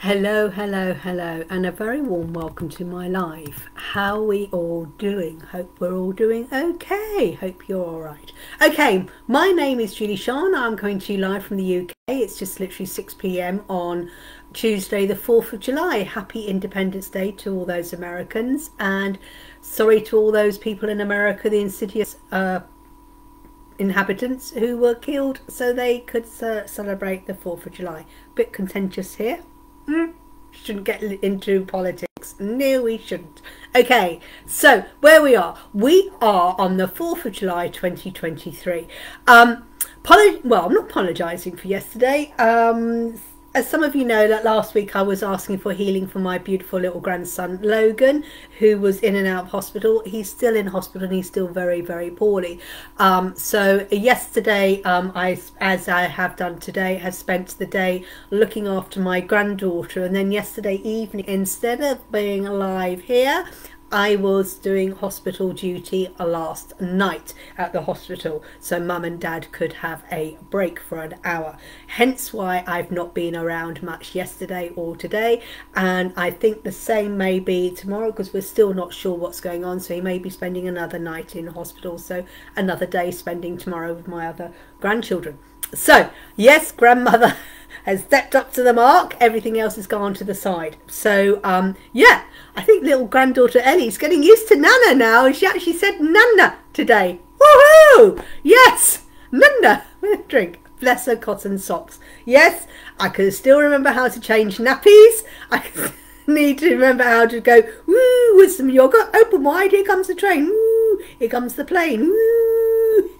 Hello, hello, hello, and a very warm welcome to my live. How are we all doing? Hope we're all doing okay. Hope you're all right. Okay, my name is Julie-Sian. I'm coming to you live from the UK. It's just literally 6 p.m. on Tuesday, the 4th of July. Happy Independence Day to all those Americans, and sorry to all those people in America, the insidious inhabitants who were killed so they could celebrate the 4th of July. Bit contentious here. Shouldn't get into politics. No, we shouldn't. Okay, so where we are on the 4th of July 2023. Well, I'm not apologising for yesterday. As some of you know, that last week I was asking for healing for my beautiful little grandson Logan, who was in and out of hospital. He's still in hospital and he's still very, very poorly. So yesterday, as I have done today, have spent the day looking after my granddaughter. And then yesterday evening, instead of being live here, I was doing hospital duty last night at the hospital, so mum and dad could have a break for an hour. Hence why I've not been around much yesterday or today, and I think the same may be tomorrow, because we're still not sure what's going on. So he may be spending another night in hospital, so another day spending tomorrow with my other grandchildren. So yes, grandmother has stepped up to the mark. Everything else has gone to the side. So yeah, I think little granddaughter Ellie's getting used to Nana now, and she actually said Nana today. Woohoo! Yes, Nana with a drink. Bless her cotton socks. Yes, I can still remember how to change nappies. I need to remember how to go woo with some yogurt. Open wide, here comes the train. Woo, here comes the plane. Woo.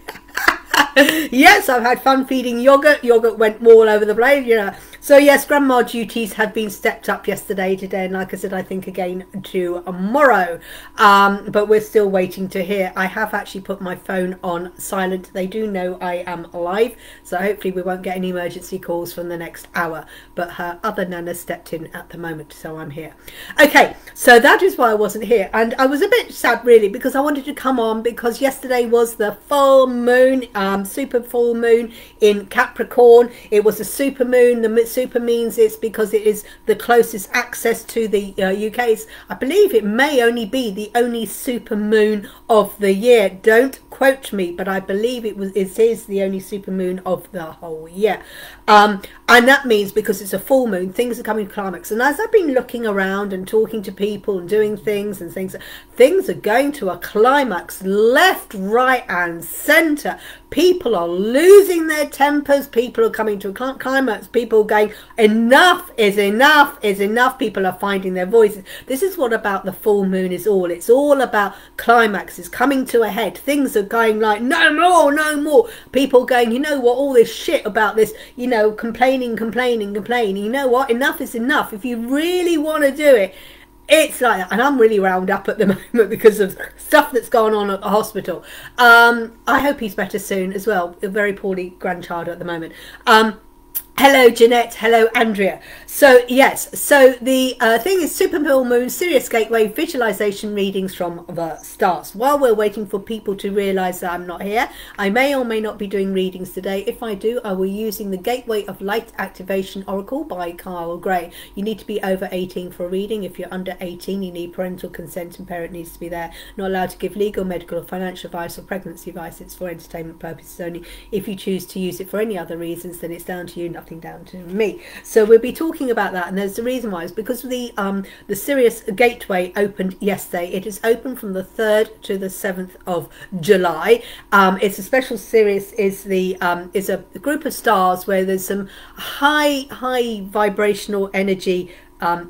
Yes, I've had fun feeding yogurt. Yogurt went all over the place, you know. So yes, grandma duties have been stepped up yesterday, today, and like I said, I think again tomorrow. But we're still waiting to hear. I have actually put my phone on silent. They do know I am live, so hopefully we won't get any emergency calls from the next hour. But her other nana stepped in at the moment, so I'm here. Okay, so that is why I wasn't here, and I was a bit sad really, because I wanted to come on because yesterday was the full moon, super full moon in Capricorn. It was a super moon. The super means it's because it is the closest access to the UK's. I believe it may only be the only super moon of the year. Don't quote me, but I believe it is the only super moon of the whole year. And that means because it's a full moon, things are coming to climax. And as I've been looking around and talking to people and doing things and things are going to a climax left, right and centre. People are losing their tempers. People are coming to a climax. People are going, enough is enough is enough. People are finding their voices. This is what about the full moon is all. It's all about climaxes coming to a head. Things are going like, no more, no more. People going, you know what, all this shit about this, you know, complaining. You know what, enough is enough. If you really want to do it, it's like that. And I'm really wound up at the moment because of stuff that's going on at the hospital. I hope he's better soon as well. A very poorly grandchild at the moment. Hello Jeanette, hello Andrea. So yes, so the thing is super full moon, Sirius gateway, visualization readings from the stars. While we're waiting for people to realise that I'm not here, I may or may not be doing readings today. If I do, I will be using the Gateway of Light Activation Oracle by Carl Gray. You need to be over 18 for a reading. If you're under 18, you need parental consent and parent needs to be there. Not allowed to give legal, medical or financial advice or pregnancy advice. It's for entertainment purposes only. If you choose to use it for any other reasons, then it's down to you, nothing down to me. So we'll be talking about that, and there's the reason why. It's because the Sirius gateway opened yesterday. It is open from the 3rd to the 7th of July. It's a special Sirius is a group of stars where there's some high vibrational energy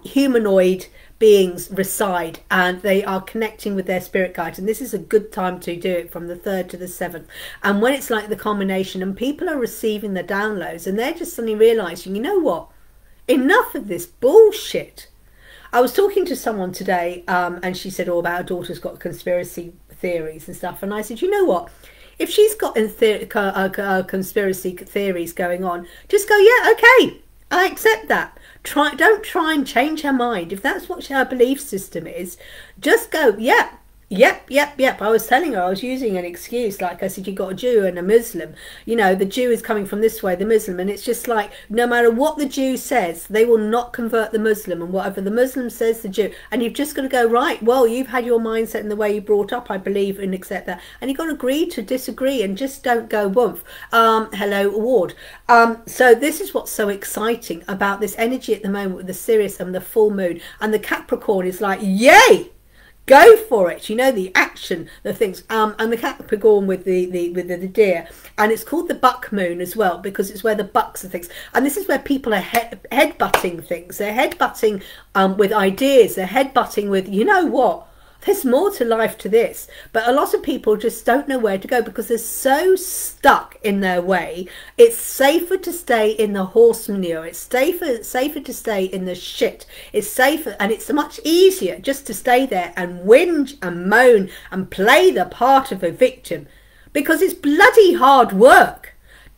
humanoid beings reside, and they are connecting with their spirit guides, and this is a good time to do it from the 3rd to the 7th. And when it's like the combination and people are receiving the downloads and they're just suddenly realizing, you know what, enough of this bullshit. I was talking to someone today and she said, oh, about her daughter's got conspiracy theories and stuff, and I said, you know what, if she's got conspiracy theories going on, just go, yeah, okay, I accept that. Don't try and change her mind. If that's what her belief system is, just go, yeah, Yep. I was telling her, I was using an excuse. Like I said, you got a Jew and a Muslim. You know, the Jew is coming from this way, the Muslim. And it's just like, no matter what the Jew says, they will not convert the Muslim. And whatever the Muslim says, the Jew. And you've just got to go, right, well, you've had your mindset and the way you brought up, I believe, and accept that. And you've got to agree to disagree and just don't go woof. Hello, award. So this is what's so exciting about this energy at the moment with the Sirius and the full moon. And the Capricorn is like, yay! Go for it, you know, the action, the things, and the Capricorn with the deer, and it's called the buck moon as well because it's where the bucks are things, and this is where people are headbutting things. They're headbutting with ideas. They're headbutting with, you know what? There's more to life to this, but a lot of people just don't know where to go because they're so stuck in their way. It's safer to stay in the horse manure. It's safer to stay in the shit. It's safer, and it's much easier just to stay there and whinge and moan and play the part of a victim because it's bloody hard work.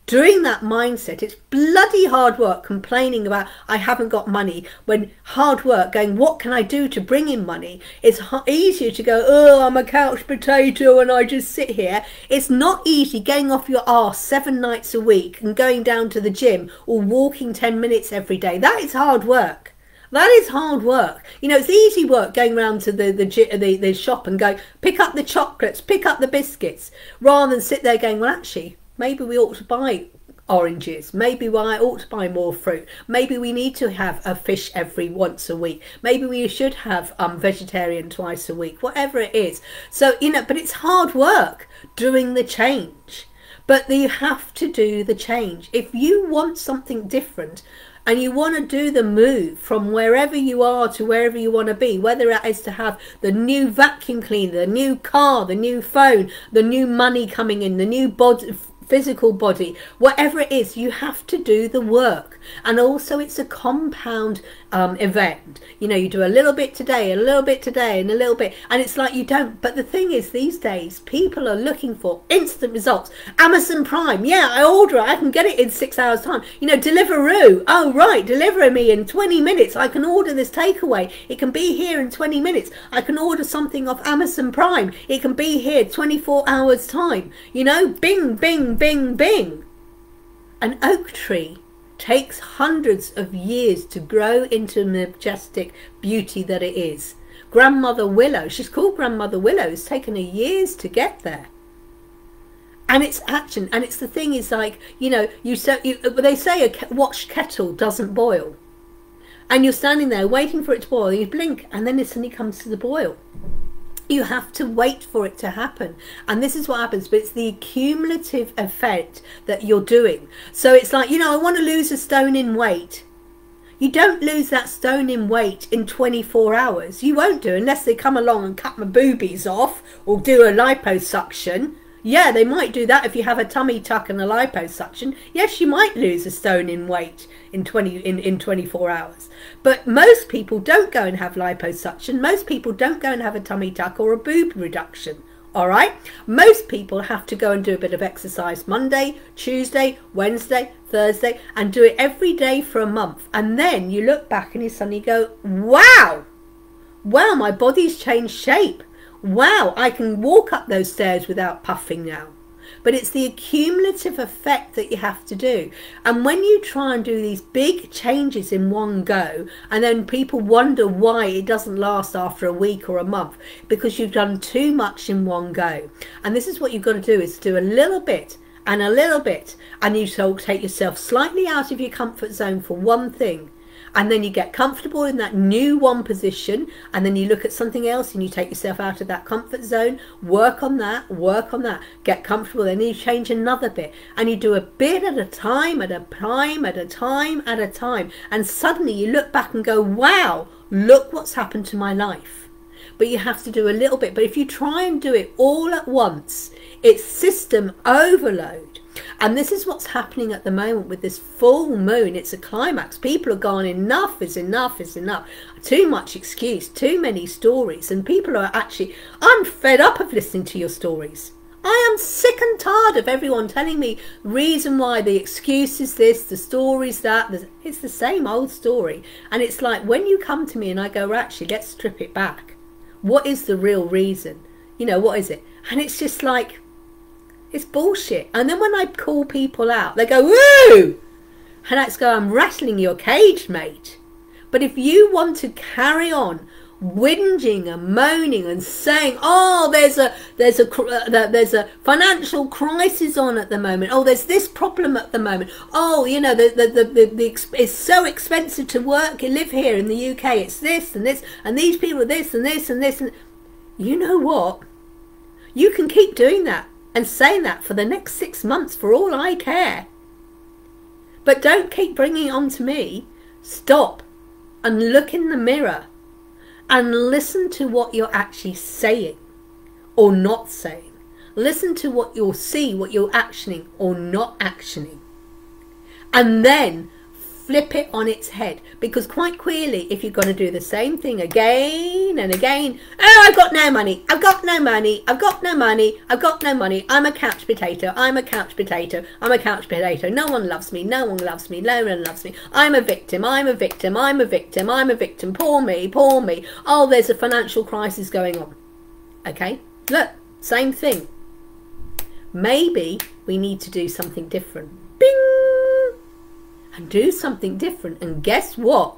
Doing that mindset, it's bloody hard work complaining about I haven't got money, when hard work going, what can I do to bring in money? It's easier to go, oh, I'm a couch potato and I just sit here. It's not easy getting off your arse 7 nights a week and going down to the gym or walking 10 minutes every day. That is hard work. That is hard work. You know, it's easy work going around to the shop and go, pick up the chocolates, pick up the biscuits, rather than sit there going, well, actually, maybe we ought to buy oranges. Maybe I ought to buy more fruit. Maybe we need to have a fish every once a week. Maybe we should have vegetarian twice a week. Whatever it is. So, you know, but it's hard work doing the change. But you have to do the change. If you want something different and you want to do the move from wherever you are to wherever you want to be, whether it is to have the new vacuum cleaner, the new car, the new phone, the new money coming in, the new physical body, whatever it is, you have to do the work. And also it's a compound event. You know, you do a little bit today, a little bit today, and a little bit, and it's like you don't. But the thing is, these days people are looking for instant results. Amazon Prime, yeah, I order it, I can get it in 6 hours time. You know, Deliveroo, oh right, deliver me in 20 minutes. I can order this takeaway, it can be here in 20 minutes. I can order something off Amazon Prime, it can be here 24 hours time. You know, bing bing bing bing. An oak tree takes hundreds of years to grow into the majestic beauty that it is. Grandmother Willow, she's called Grandmother Willow, it's taken her years to get there. And it's action, and it's the thing is like, you know, they say a watched kettle doesn't boil. And you're standing there waiting for it to boil, you blink, and then it suddenly comes to the boil. You have to wait for it to happen, and this is what happens. But it's the cumulative effect that you're doing. So it's like, you know, I want to lose a stone in weight. You don't lose that stone in weight in 24 hours. You won't do, unless they come along and cut my boobies off or do a liposuction. Yeah, they might do that if you have a tummy tuck and a liposuction. Yes, you might lose a stone in weight in 24 hours. But most people don't go and have liposuction. Most people don't go and have a tummy tuck or a boob reduction. All right? Most people have to go and do a bit of exercise Monday, Tuesday, Wednesday, Thursday, and do it every day for a month. And then you look back and you suddenly go, wow, wow, my body's changed shape. Wow, I can walk up those stairs without puffing now. But it's the accumulative effect that you have to do. And when you try and do these big changes in one go, and then people wonder why it doesn't last after a week or a month, because you've done too much in one go. And this is what you've got to do, is do a little bit and a little bit. And you take yourself slightly out of your comfort zone for one thing. And then you get comfortable in that new one position, and then you look at something else and you take yourself out of that comfort zone, work on that, get comfortable, then you change another bit, and you do a bit at a time, at a time, at a time, at a time, and suddenly you look back and go, wow, look what's happened to my life. But you have to do a little bit. But if you try and do it all at once, it's system overload. And this is what's happening at the moment with this full moon. It's a climax. People are gone, enough is enough is enough. Too much excuse, too many stories. And people are actually, I'm fed up of listening to your stories. I am sick and tired of everyone telling me reason why, the excuse is this, the story's that. It's the same old story. And it's like when you come to me and I go, well, actually, let's strip it back. What is the real reason? You know, what is it? And it's just like, it's bullshit. And then when I call people out, they go, woo! And I go, I'm rattling your cage, mate. But if you want to carry on whinging and moaning and saying, oh, there's a financial crisis on at the moment, oh, there's this problem at the moment, oh, you know, it's so expensive to live here in the UK, it's this and this, and these people are this and this and this, and you know what, you can keep doing that and saying that for the next 6 months for all I care, but don't keep bringing it on to me. Stop and look in the mirror and listen to what you're actually saying or not saying. Listen to what you'll see, what you're actioning or not actioning. And then flip it on its head. Because quite clearly, if you're going to do the same thing again and again, oh, I've got no money, I've got no money, I've got no money, I've got no money, I'm a couch potato, I'm a couch potato, I'm a couch potato, no one loves me, no one loves me, no one loves me, I'm a victim, I'm a victim, I'm a victim, I'm a victim, poor me, poor me, oh, there's a financial crisis going on. Okay, look, same thing. Maybe we need to do something different. Bing! And do something different, and guess what?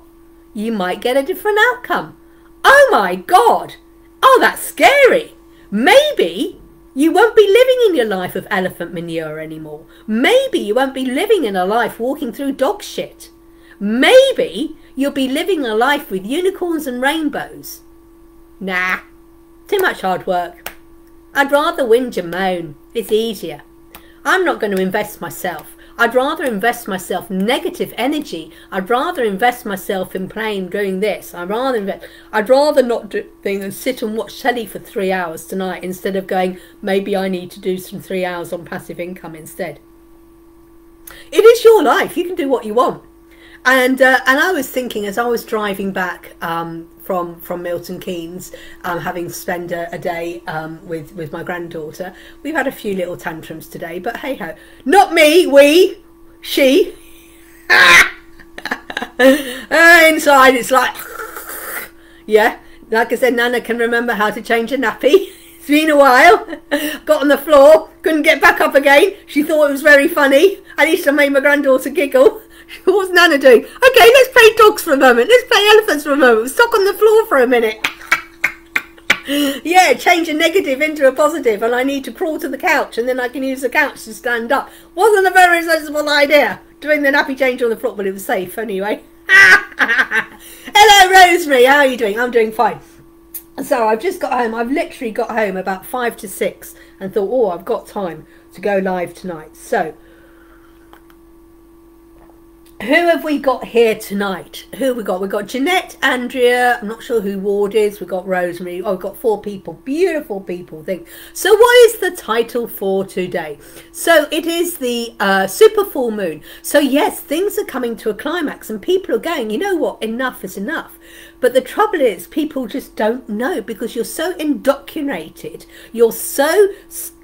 You might get a different outcome. Oh my God! Oh, that's scary. Maybe you won't be living in your life of elephant manure anymore. Maybe you won't be living in a life walking through dog shit. Maybe you'll be living a life with unicorns and rainbows. Nah, too much hard work. I'd rather whinge and moan. It's easier. I'm not going to invest myself. I'd rather invest myself negative energy. I'd rather invest myself in doing this. I'd rather not do things than sit and watch telly for 3 hours tonight instead of going, maybe I need to do some 3 hours on passive income instead. It is your life. You can do what you want. And I was thinking as I was driving back from Milton Keynes, having spent a day with my granddaughter, we've had a few little tantrums today, but hey ho, not me, she. Inside it's like, yeah, like I said, Nana can remember how to change a nappy. It's been a while. Got on the floor, couldn't get back up again. She thought it was very funny. At least I made my granddaughter giggle. What's Nana doing? Okay, let's play dogs for a moment. Let's play elephants for a moment. We're stuck on the floor for a minute. Yeah, change a negative into a positive, and I need to crawl to the couch, and then I can use the couch to stand up. Wasn't a very sensible idea. Doing the nappy change on the floor, but it was safe anyway. Hello, Rosemary. How are you doing? I'm doing fine. So I've just got home. I've literally got home about 5 to 6 and thought, oh, I've got time to go live tonight. So who have we got here tonight? Who have we got? We've got Jeanette, Andrea, I'm not sure who Ward is. We've got Rosemary. Oh, we've got 4 people. Beautiful people. So what is the title for today? So it is the super full moon. So yes, things are coming to a climax and people are going, you know what, enough is enough. But the trouble is people just don't know because you're so indoctrinated. You're so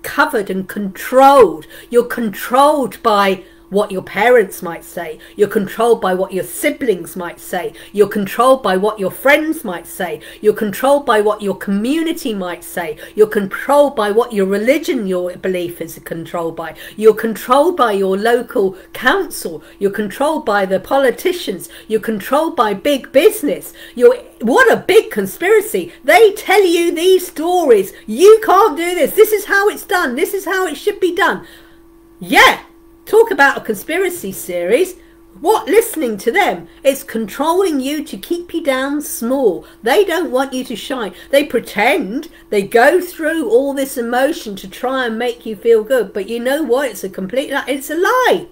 covered and controlled. You're controlled by what your parents might say. You're controlled by what your siblings might say. You're controlled by what your friends might say. You're controlled by what your community might say. You're controlled by what your religion, your belief is controlled by. You're controlled by your local council. You're controlled by the politicians. You're controlled by big business. What a big conspiracy. They tell you these stories. You can't do this. This is how it's done. This is how it should be done. Yeah. Talk about a conspiracy series. What, listening to them? It's controlling you to keep you down small. They don't want you to shine. They pretend. They go through all this emotion to try and make you feel good. But you know what? It's a complete lie. It's a lie.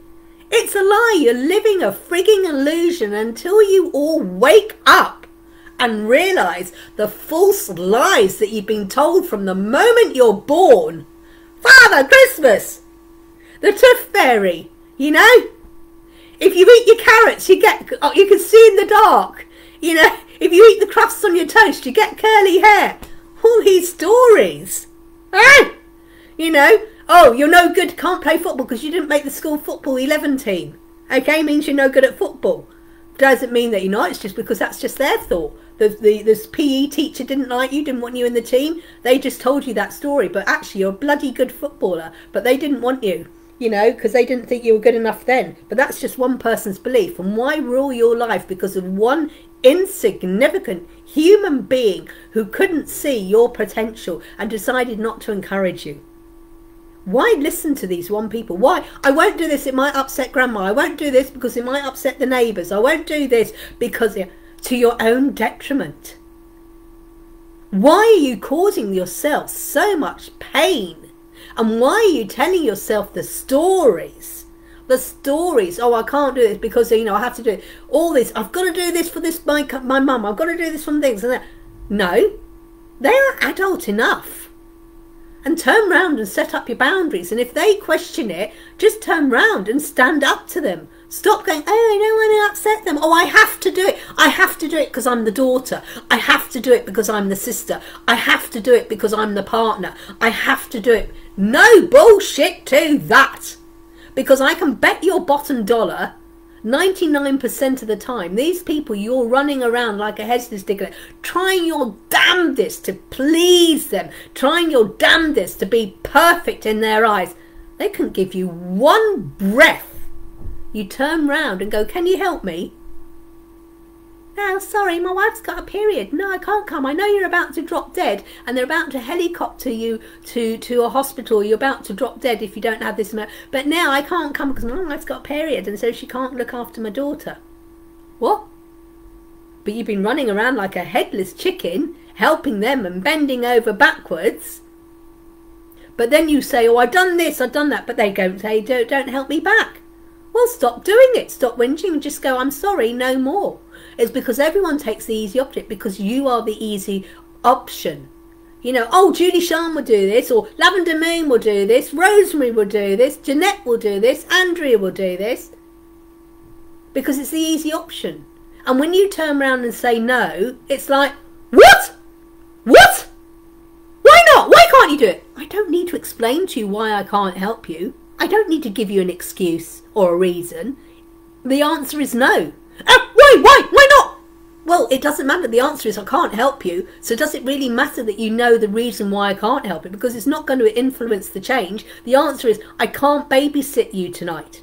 It's a lie. You're living a frigging illusion until you all wake up and realise the false lies that you've been told from the moment you're born. Father Christmas! The tooth fairy, you know? If you eat your carrots, you can see in the dark. You know, if you eat the crusts on your toast, you get curly hair. All these stories. Ah! You know, oh, you're no good, can't play football because you didn't make the school football 11 team. Okay, means you're no good at football. Doesn't mean that you're not, it's just because that's just their thought. this PE teacher didn't like you, didn't want you in the team. They just told you that story, but actually you're a bloody good footballer, but they didn't want you, you know, because they didn't think you were good enough then. But that's just one person's belief. And why rule your life because of one insignificant human being who couldn't see your potential and decided not to encourage you? Why listen to these one people? Why? I won't do this, it might upset grandma. I won't do this because it might upset the neighbours. I won't do this because to your own detriment. Why are you causing yourself so much pain? And why are you telling yourself the stories? The stories, oh, I can't do this because, you know, I have to do it. All this, I've got to do this for this, my mum. I've got to do this from things and that. No, they are adult enough. And turn round and set up your boundaries. And if they question it, just turn round and stand up to them. Stop going, oh, I don't want to upset them. Oh, I have to do it. I have to do it because I'm the daughter. I have to do it because I'm the sister. I have to do it because I'm the partner. I have to do it. No bullshit to that. Because I can bet your bottom dollar 99% of the time, these people, you're running around like a headless digger, trying your damnedest to please them, trying your damnedest to be perfect in their eyes. They couldn't give you one breath. You turn round and go, can you help me? No, sorry, my wife's got a period. No, I can't come. I know you're about to drop dead and they're about to helicopter you to a hospital. You're about to drop dead if you don't have this. But now I can't come because my wife's got a period and so she can't look after my daughter. What? But you've been running around like a headless chicken, helping them and bending over backwards. But then you say, oh, I've done this, I've done that. But they don't say, don't help me back. Well, stop doing it. Stop whinging and just go, I'm sorry, no more. It's because everyone takes the easy option because you are the easy option. You know, oh, Julie-Sian will do this, or Lavender Moon will do this, Rosemary will do this, Jeanette will do this, Andrea will do this. Because it's the easy option. And when you turn around and say no, it's like, what? What? Why not? Why can't you do it? I don't need to explain to you why I can't help you. I don't need to give you an excuse or a reason. The answer is no. Why not? Well, it doesn't matter. The answer is I can't help you. So does it really matter that you know the reason why I can't help it? Because it's not going to influence the change. The answer is I can't babysit you tonight.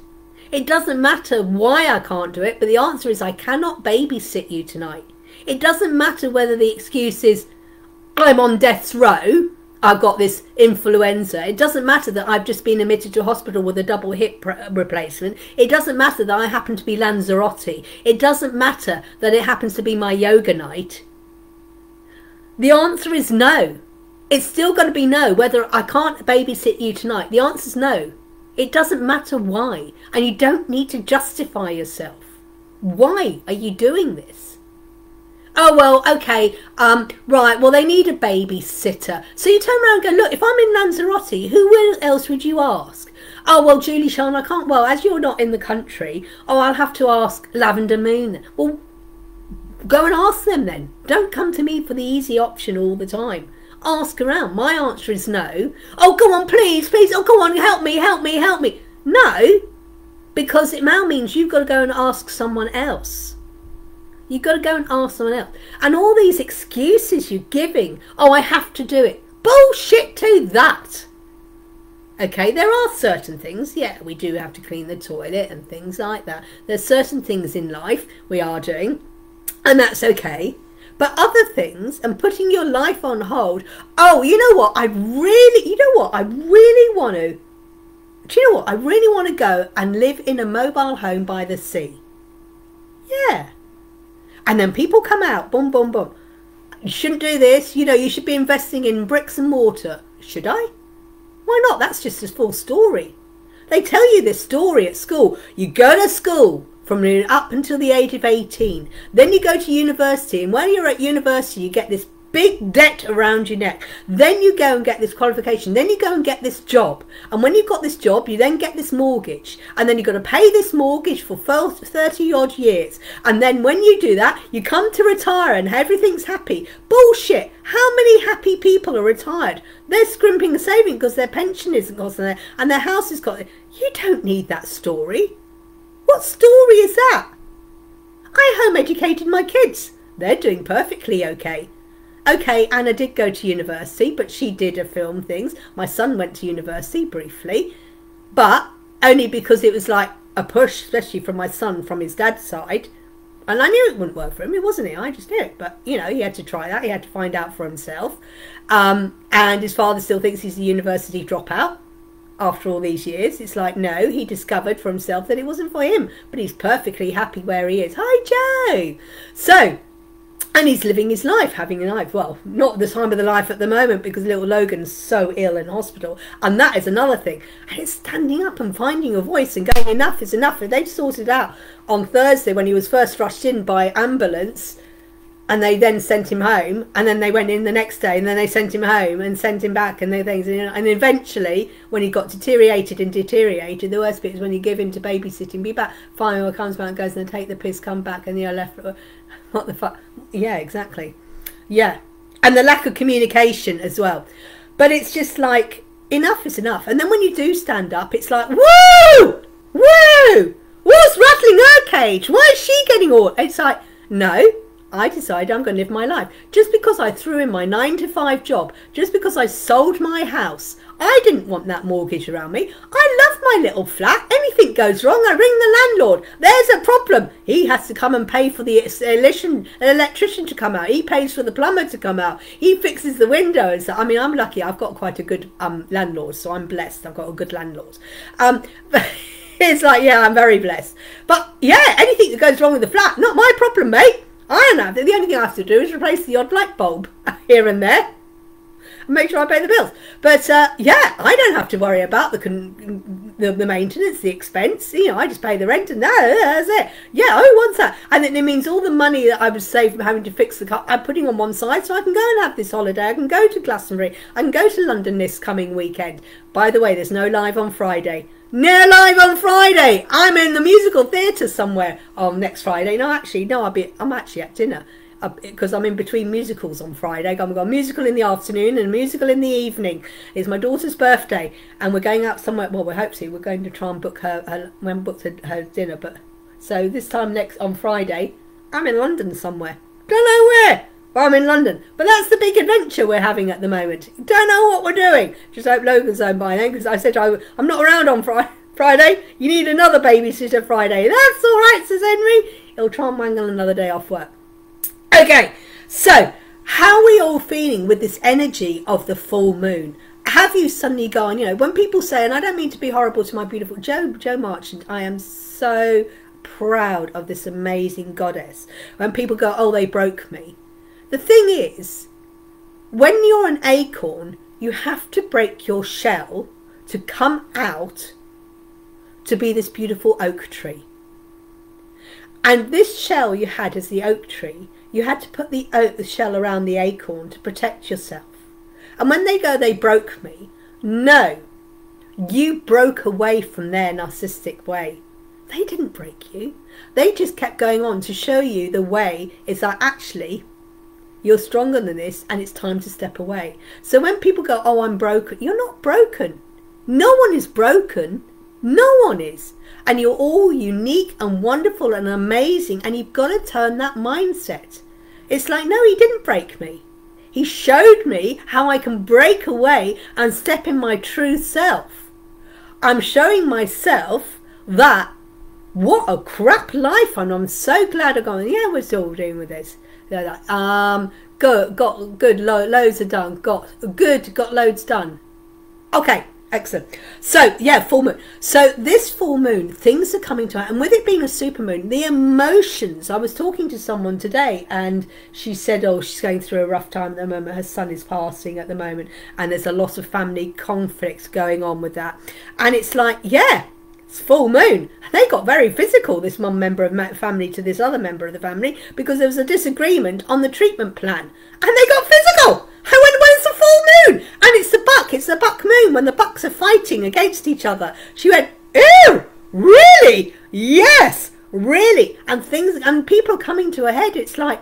It doesn't matter why I can't do it, but the answer is I cannot babysit you tonight. It doesn't matter whether the excuse is I'm on death's row, I've got this influenza. It doesn't matter that I've just been admitted to hospital with a double hip replacement. It doesn't matter that I happen to be Lanzarote. It doesn't matter that it happens to be my yoga night. The answer is no. It's still going to be no, whether I can't babysit you tonight. The answer is no. It doesn't matter why. And you don't need to justify yourself. Why are you doing this? Oh, well, okay, right, well, they need a babysitter. So you turn around and go, look, if I'm in Lanzarote, who else would you ask? Oh, well, Julie-Sian, I can't, well, as you're not in the country, oh, I'll have to ask Lavender Moon. Well, go and ask them then. Don't come to me for the easy option all the time. Ask around. My answer is no. Oh, go on, please, please, oh, go on, help me, help me, help me. No, because it now means you've got to go and ask someone else. You've got to go and ask someone else. And all these excuses you're giving, oh, I have to do it. Bullshit to that. Okay, there are certain things, yeah, we do have to clean the toilet and things like that. There's certain things in life we are doing, and that's okay. But other things, and putting your life on hold, oh, you know what, I really want to, do you know what, I really want to go and live in a mobile home by the sea. Yeah. And then people come out, boom, boom, boom. You shouldn't do this. You know, you should be investing in bricks and mortar. Should I? Why not? That's just a full story. They tell you this story at school. You go to school from up until the age of 18. Then you go to university. And when you're at university, you get this big debt around your neck. Then you go and get this qualification. Then you go and get this job. And when you've got this job, you then get this mortgage. And then you've got to pay this mortgage for 30 odd years. And then when you do that, you come to retire and everything's happy. Bullshit. How many happy people are retired? They're scrimping and saving because their pension isn't costing there and their house is got. You don't need that story. What story is that? I home educated my kids. they're doing perfectly okay. Okay, Anna did go to university, but she did a film things. My son went to university briefly, but only because it was like a push, especially from my son, from his dad's side. And I knew it wouldn't work for him. It wasn't it. I just knew it. But, you know, he had to try that. He had to find out for himself. And his father still thinks he's a university dropout after all these years. It's like, no, he discovered for himself that it wasn't for him. But he's perfectly happy where he is. Hi, Joe. So, and he's living his life, having a life. Well, not the time of the life at the moment because little Logan's so ill in hospital. And that is another thing. And it's standing up and finding a voice and going, enough is enough. They'd sorted out on Thursday when he was first rushed in by ambulance. And they then sent him home. And then they went in the next day. And then they sent him home and sent him back. And things. And eventually, when he got deteriorated, the worst bit is when you give him to babysitting. Be back. Finally, comes back and goes and take the piss, come back. And you're left... What the fuck? Yeah, exactly. Yeah. And the lack of communication as well. But it's just like, enough is enough. And then when you do stand up, it's like, woo! Woo! What's rattling her cage? Why is she getting all... It's like, no, I decided I'm going to live my life. Just because I threw in my 9-to-5 job, just because I sold my house, I didn't want that mortgage around me. I love my little flat. Anything goes wrong, I ring the landlord. There's a problem. He has to come and pay for the electrician to come out. He pays for the plumber to come out. He fixes the windows. I mean, I'm lucky. I've got quite a good landlord, so I'm blessed. I've got a good landlord. It's like, yeah, I'm very blessed. But yeah, anything that goes wrong with the flat, not my problem, mate. I don't have to. The only thing I have to do is replace the odd light bulb here and there. Make sure I pay the bills. But yeah, I don't have to worry about the maintenance, the expense. You know, I just pay the rent and that's it. Yeah, who wants that? And then it means all the money that I would save from having to fix the car, I'm putting on one side so I can go and have this holiday. I can go to Glastonbury. I can go to London this coming weekend. By the way, there's no live on Friday. No live on Friday. I'm in the musical theatre somewhere. Oh, next Friday. No, actually, no. I'm actually at dinner. Because I'm in between musicals on Friday. I've got a musical in the afternoon and a musical in the evening. It's my daughter's birthday and we're going out somewhere. Well, we hope to. We're going to try and book we haven't booked her dinner. But so this time on Friday, I'm in London somewhere. Don't know where, but I'm in London. But that's the big adventure we're having at the moment. Don't know what we're doing. Just hope Logan's home by then because I said I'm not around on Friday. You need another babysitter Friday. That's all right, says Henry. He'll try and wangle another day off work. Okay, so how are we all feeling with this energy of the full moon? Have you suddenly gone, you know, when people say, and I don't mean to be horrible to my beautiful Joe Marchant, I am so proud of this amazing goddess. When people go, oh, they broke me. The thing is, when you're an acorn, you have to break your shell to come out to be this beautiful oak tree. And this shell you had as the oak tree, you had to put the shell around the acorn to protect yourself. And when they go, they broke me. No, you broke away from their narcissistic way. They didn't break you. They just kept going on to show you the way is that actually you're stronger than this and it's time to step away. So when people go, oh, I'm broken, you're not broken. No one is broken. No one is. And you're all unique and wonderful and amazing. And you've got to turn that mindset. It's like, no, he didn't break me. He showed me how I can break away and step in my true self. I'm showing myself that what a crap life. And I'm so glad I've gone, yeah, we're still doing with this. They're like, good, loads are done. Got loads done. Okay. Excellent. So yeah, full moon. So this full moon, things are coming to an end. And with it being a super moon, the emotions, I was talking to someone today and she said, oh, she's going through a rough time at the moment. Her son is passing at the moment and there's a lot of family conflicts going on with that. And it's like, yeah, it's full moon. They got very physical, this one member of family to this other member of the family, because there was a disagreement on the treatment plan. And they got physical. I went, well, it's a full moon. And it's the buck moon when the bucks are fighting against each other. She went, ew, really? Yes, really. And people are coming to a head. It's like,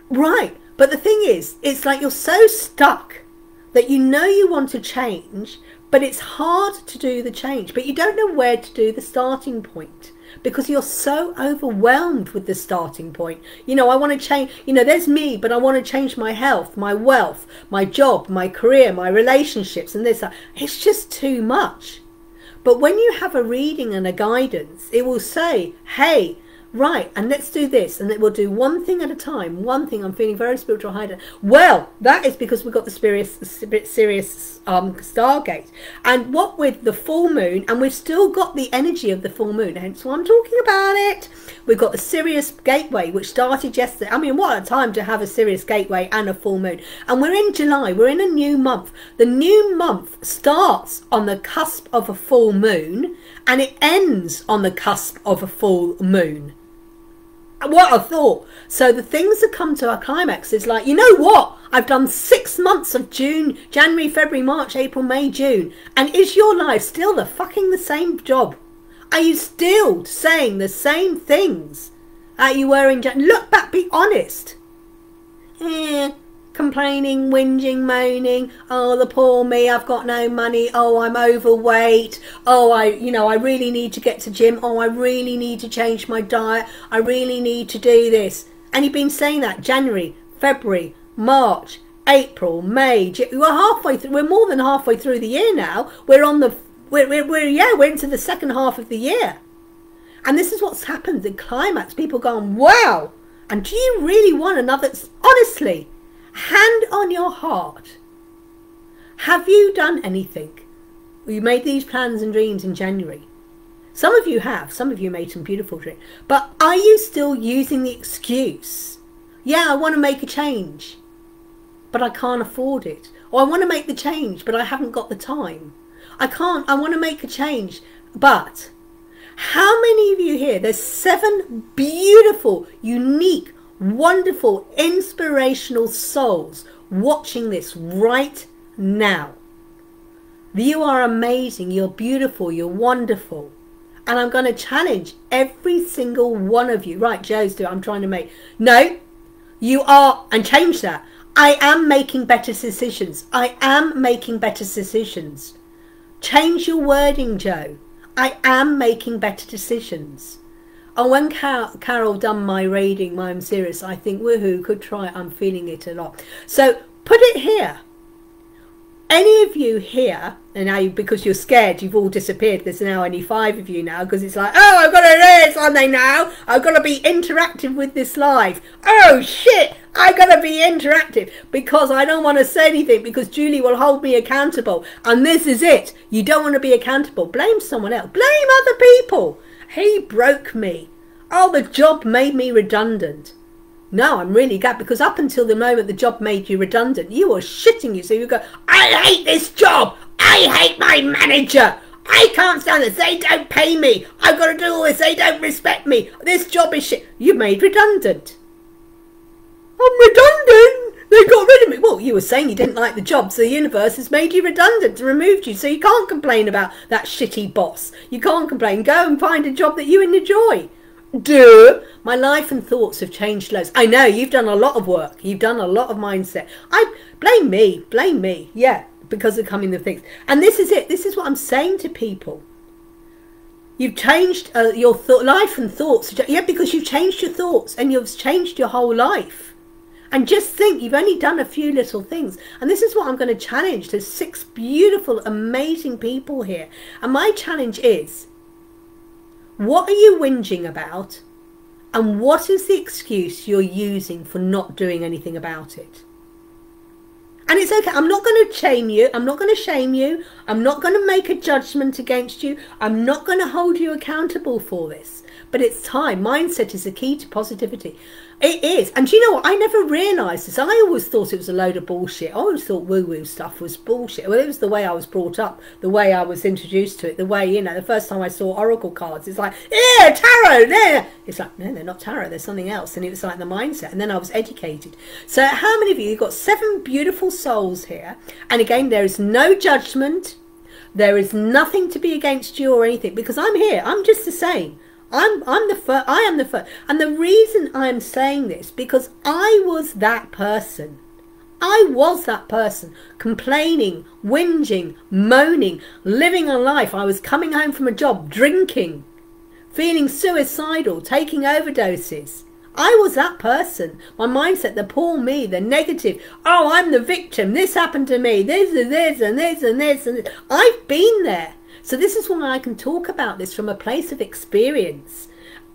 right. But the thing is, it's like you're so stuck that you know you want to change, but it's hard to do the change. But you don't know where to do the starting point. because you're so overwhelmed with the starting point. You know, I want to change, you know, there's me, but I want to change my health, my wealth, my job, my career, my relationships, and this, that. It's just too much. But when you have a reading and a guidance, it will say, hey, right, and let's do this, and it will do one thing at a time. One thing. I'm feeling very spiritual high. Well, that is because we've got the Sirius Stargate, and what with the full moon, and we've still got the energy of the full moon. Hence why I'm talking about it. We've got the Sirius Gateway, which started yesterday. I mean, what a time to have a Sirius Gateway and a full moon. And we're in July. We're in a new month. The new month starts on the cusp of a full moon, and it ends on the cusp of a full moon. What a thought. So the things that come to our climax is like, you know what? I've done 6 months of June, January, February, March, April, May, June. And is your life still the same job? Are you still saying the same things that you were in January? Look back, be honest. Complaining, whinging, moaning. Oh, the poor me, I've got no money. Oh, I'm overweight. Oh, I really need to get to gym. Oh, I really need to change my diet. I really need to do this. And you've been saying that January, February, March, April, May. We're halfway through. We're more than halfway through the year now. We're into the second half of the year. And this is what's happened. The climax. People going, wow. And do you really want another? Honestly. Hand on your heart. Have you done anything? You made these plans and dreams in January. Some of you have. Some of you made some beautiful dreams. But are you still using the excuse? Yeah, I want to make a change, but I can't afford it. Or I want to make the change, but I haven't got the time. I want to make a change, but how many of you here? There's 7 beautiful, unique, wonderful, inspirational souls watching this right now. You are amazing, you're beautiful, you're wonderful. And I'm going to challenge every single one of you. Right, Joe's doing, I'm trying to make. No, you are, and change that. I am making better decisions. I am making better decisions. Change your wording, Joe. I am making better decisions. And when Carol done my reading, I'm serious, I think, woohoo, could try it. I'm feeling it a lot. So put it here. Any of you here, and now because you're scared, you've all disappeared. There's now only 5 of you now, because it's like, oh, I've got to do this, aren't they now? I've got to be interactive with this live. Oh, shit, I've got to be interactive, because I don't want to say anything, because Julie will hold me accountable. And this is it. You don't want to be accountable. Blame someone else. Blame other people. He broke me. Oh, the job made me redundant. No, I'm really glad, because up until the moment the job made you redundant, you were shitting you. So you go, I hate this job. I hate my manager. I can't stand this. They don't pay me. I've got to do all this. They don't respect me. This job is shit. You made redundant. I'm redundant. They got rid of me. Well, you were saying you didn't like the job, so the universe has made you redundant, removed you. So you can't complain about that shitty boss. You can't complain. Go and find a job that you enjoy. Duh. My life and thoughts have changed loads. I know, you've done a lot of work. You've done a lot of mindset. Blame me. Yeah, because of coming the things. And this is it. This is what I'm saying to people. You've changed your life and thoughts. Yeah, because you've changed your thoughts and you've changed your whole life. And just think, you've only done a few little things. And this is what I'm going to challenge. There's 6 beautiful, amazing people here. And my challenge is, what are you whinging about? And what is the excuse you're using for not doing anything about it? And it's okay. I'm not going to shame you. I'm not going to shame you. I'm not going to make a judgment against you. I'm not going to hold you accountable for this. But it's time. Mindset is the key to positivity. It is. And do you know what? I never realised this. I always thought it was a load of bullshit. I always thought woo-woo stuff was bullshit. Well, it was the way I was brought up, the way I was introduced to it, the way, you know, the first time I saw oracle cards, it's like, yeah, tarot, there. It's like, no, they're not tarot, they're something else. And it was like the mindset. And then I was educated. So how many of you, you've got 7 beautiful souls here. And again, there is no judgment. There is nothing to be against you or anything, because I'm here. I'm just the same. I am the first. And the reason I'm saying this, because I was that person. I was that person, complaining, whinging, moaning, living a life. I was coming home from a job, drinking feeling suicidal, taking overdoses. I was that person. My mindset, the poor me, the negative. Oh, I'm the victim. This happened to me. This and this and this and this and this. I've been there. So this is why I can talk about this from a place of experience.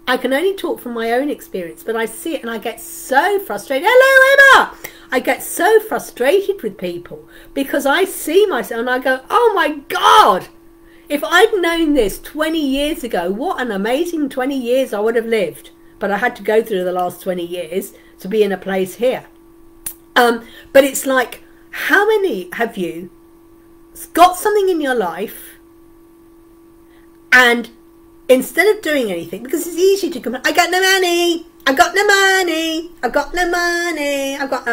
I can only talk from my own experience, but I see it and I get so frustrated. Hello, Emma! I get so frustrated with people because I see myself and I go, oh my God! If I'd known this 20 years ago, what an amazing 20 years I would have lived. But I had to go through the last 20 years to be in a place here. But it's like, how many have you got something in your life and instead of doing anything, because it's easy to come, I got no money, I got no money, I got no money, I've got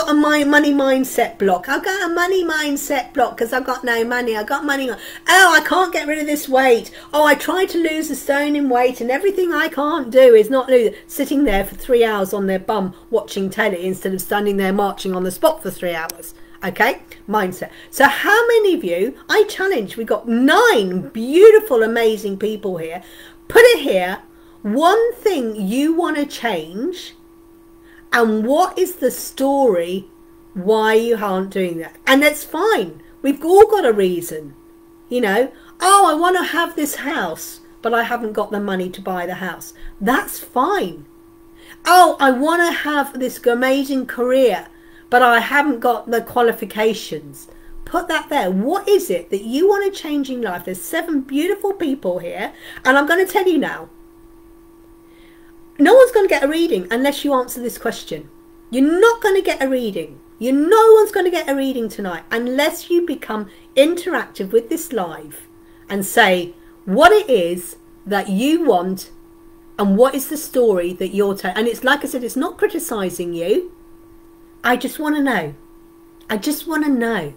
a money mindset block. I've got a money mindset block because I've got no money. I got money. Oh, I can't get rid of this weight. Oh, I tried to lose a stone in weight and everything I can't do is not lose. Sitting there for 3 hours on their bum watching telly instead of standing there marching on the spot for 3 hours. Okay, mindset. So how many of you, I challenge, we've got 9 beautiful, amazing people here. Put it here. One thing you want to change, and what is the story why you aren't doing that? And that's fine. We've all got a reason. You know, oh, I want to have this house, but I haven't got the money to buy the house. That's fine. Oh, I want to have this amazing career, but I haven't got the qualifications. Put that there. What is it that you want to change in life? There's 7 beautiful people here, and I'm going to tell you now. No one's going to get a reading unless you answer this question. You're not going to get a reading. No one's going to get a reading tonight unless you become interactive with this live and say what it is that you want and what is the story that you're telling. And it's like I said, it's not criticizing you. I just want to know. I just want to know.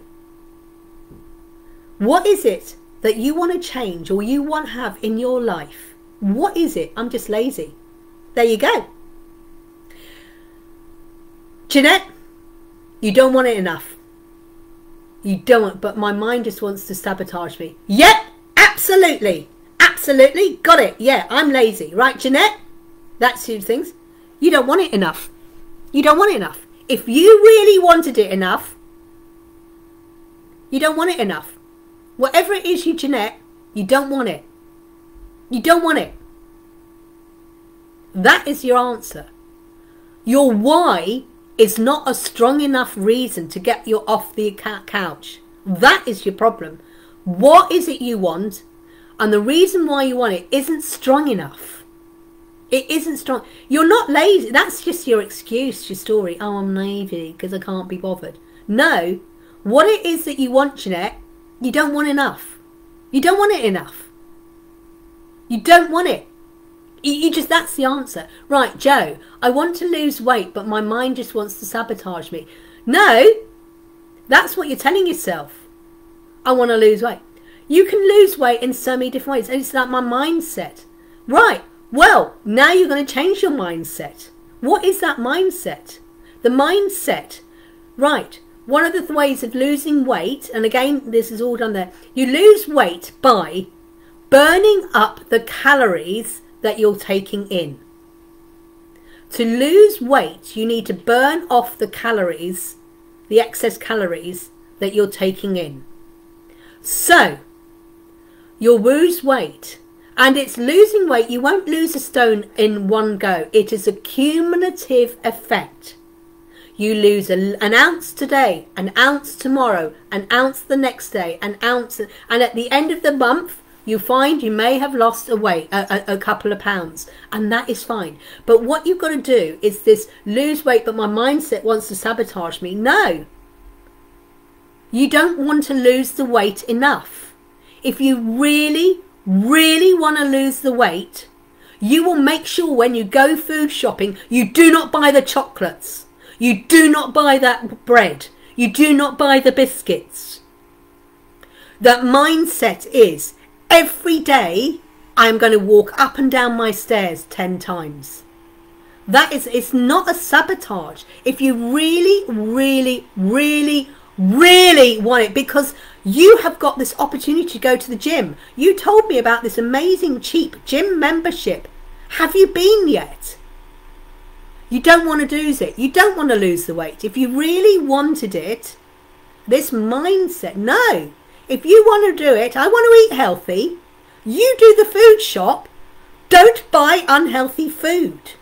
What is it that you want to change or you want to have in your life? What is it? I'm just lazy. There you go. Jeanette, you don't want it enough. You don't, but my mind just wants to sabotage me. Yep, absolutely. Absolutely. Got it. Yeah, I'm lazy. Right, Jeanette? That's 2 things. You don't want it enough. You don't want it enough. If you really wanted it enough, you don't want it enough. Whatever it is, Jeanette, you don't want it. You don't want it. That is your answer. Your why is not a strong enough reason to get you off the couch. That is your problem. What is it you want? And the reason why you want it isn't strong enough. It isn't strong. You're not lazy. That's just your excuse, your story. Oh, I'm lazy because I can't be bothered. No. What it is that you want, Jeanette, you don't want enough. You don't want it enough. You don't want it. You just, that's the answer. Right, Joe, I want to lose weight, but my mind just wants to sabotage me. No, that's what you're telling yourself. I want to lose weight. You can lose weight in so many different ways. And it's like my mindset. Right, well, now you're going to change your mindset. What is that mindset? The mindset, right, one of the ways of losing weight, and again, this is all done there. You lose weight by burning up the calories that you're taking in. To lose weight, you need to burn off the calories, the excess calories that you're taking in. So, you'll lose weight. And it's losing weight. You won't lose a stone in one go. It is a cumulative effect. You lose an ounce today, an ounce tomorrow, an ounce the next day, an ounce. And at the end of the month, you find you may have lost a couple of pounds, and that is fine. But what you've got to do is this lose weight, but my mindset wants to sabotage me. No. You don't want to lose the weight enough. If you really, really want to lose the weight, you will make sure when you go food shopping, you do not buy the chocolates. You do not buy that bread. You do not buy the biscuits. That mindset is, every day, I'm going to walk up and down my stairs 10 times. That is, it's not a sabotage. If you really, really, really Really want it, because you have got this opportunity to go to the gym. You told me about this amazing cheap gym membership. Have you been yet? You don't want to lose it. You don't want to lose the weight. If you really wanted it, this mindset, no. If you want to do it, I want to eat healthy. You do the food shop. Don't buy unhealthy food.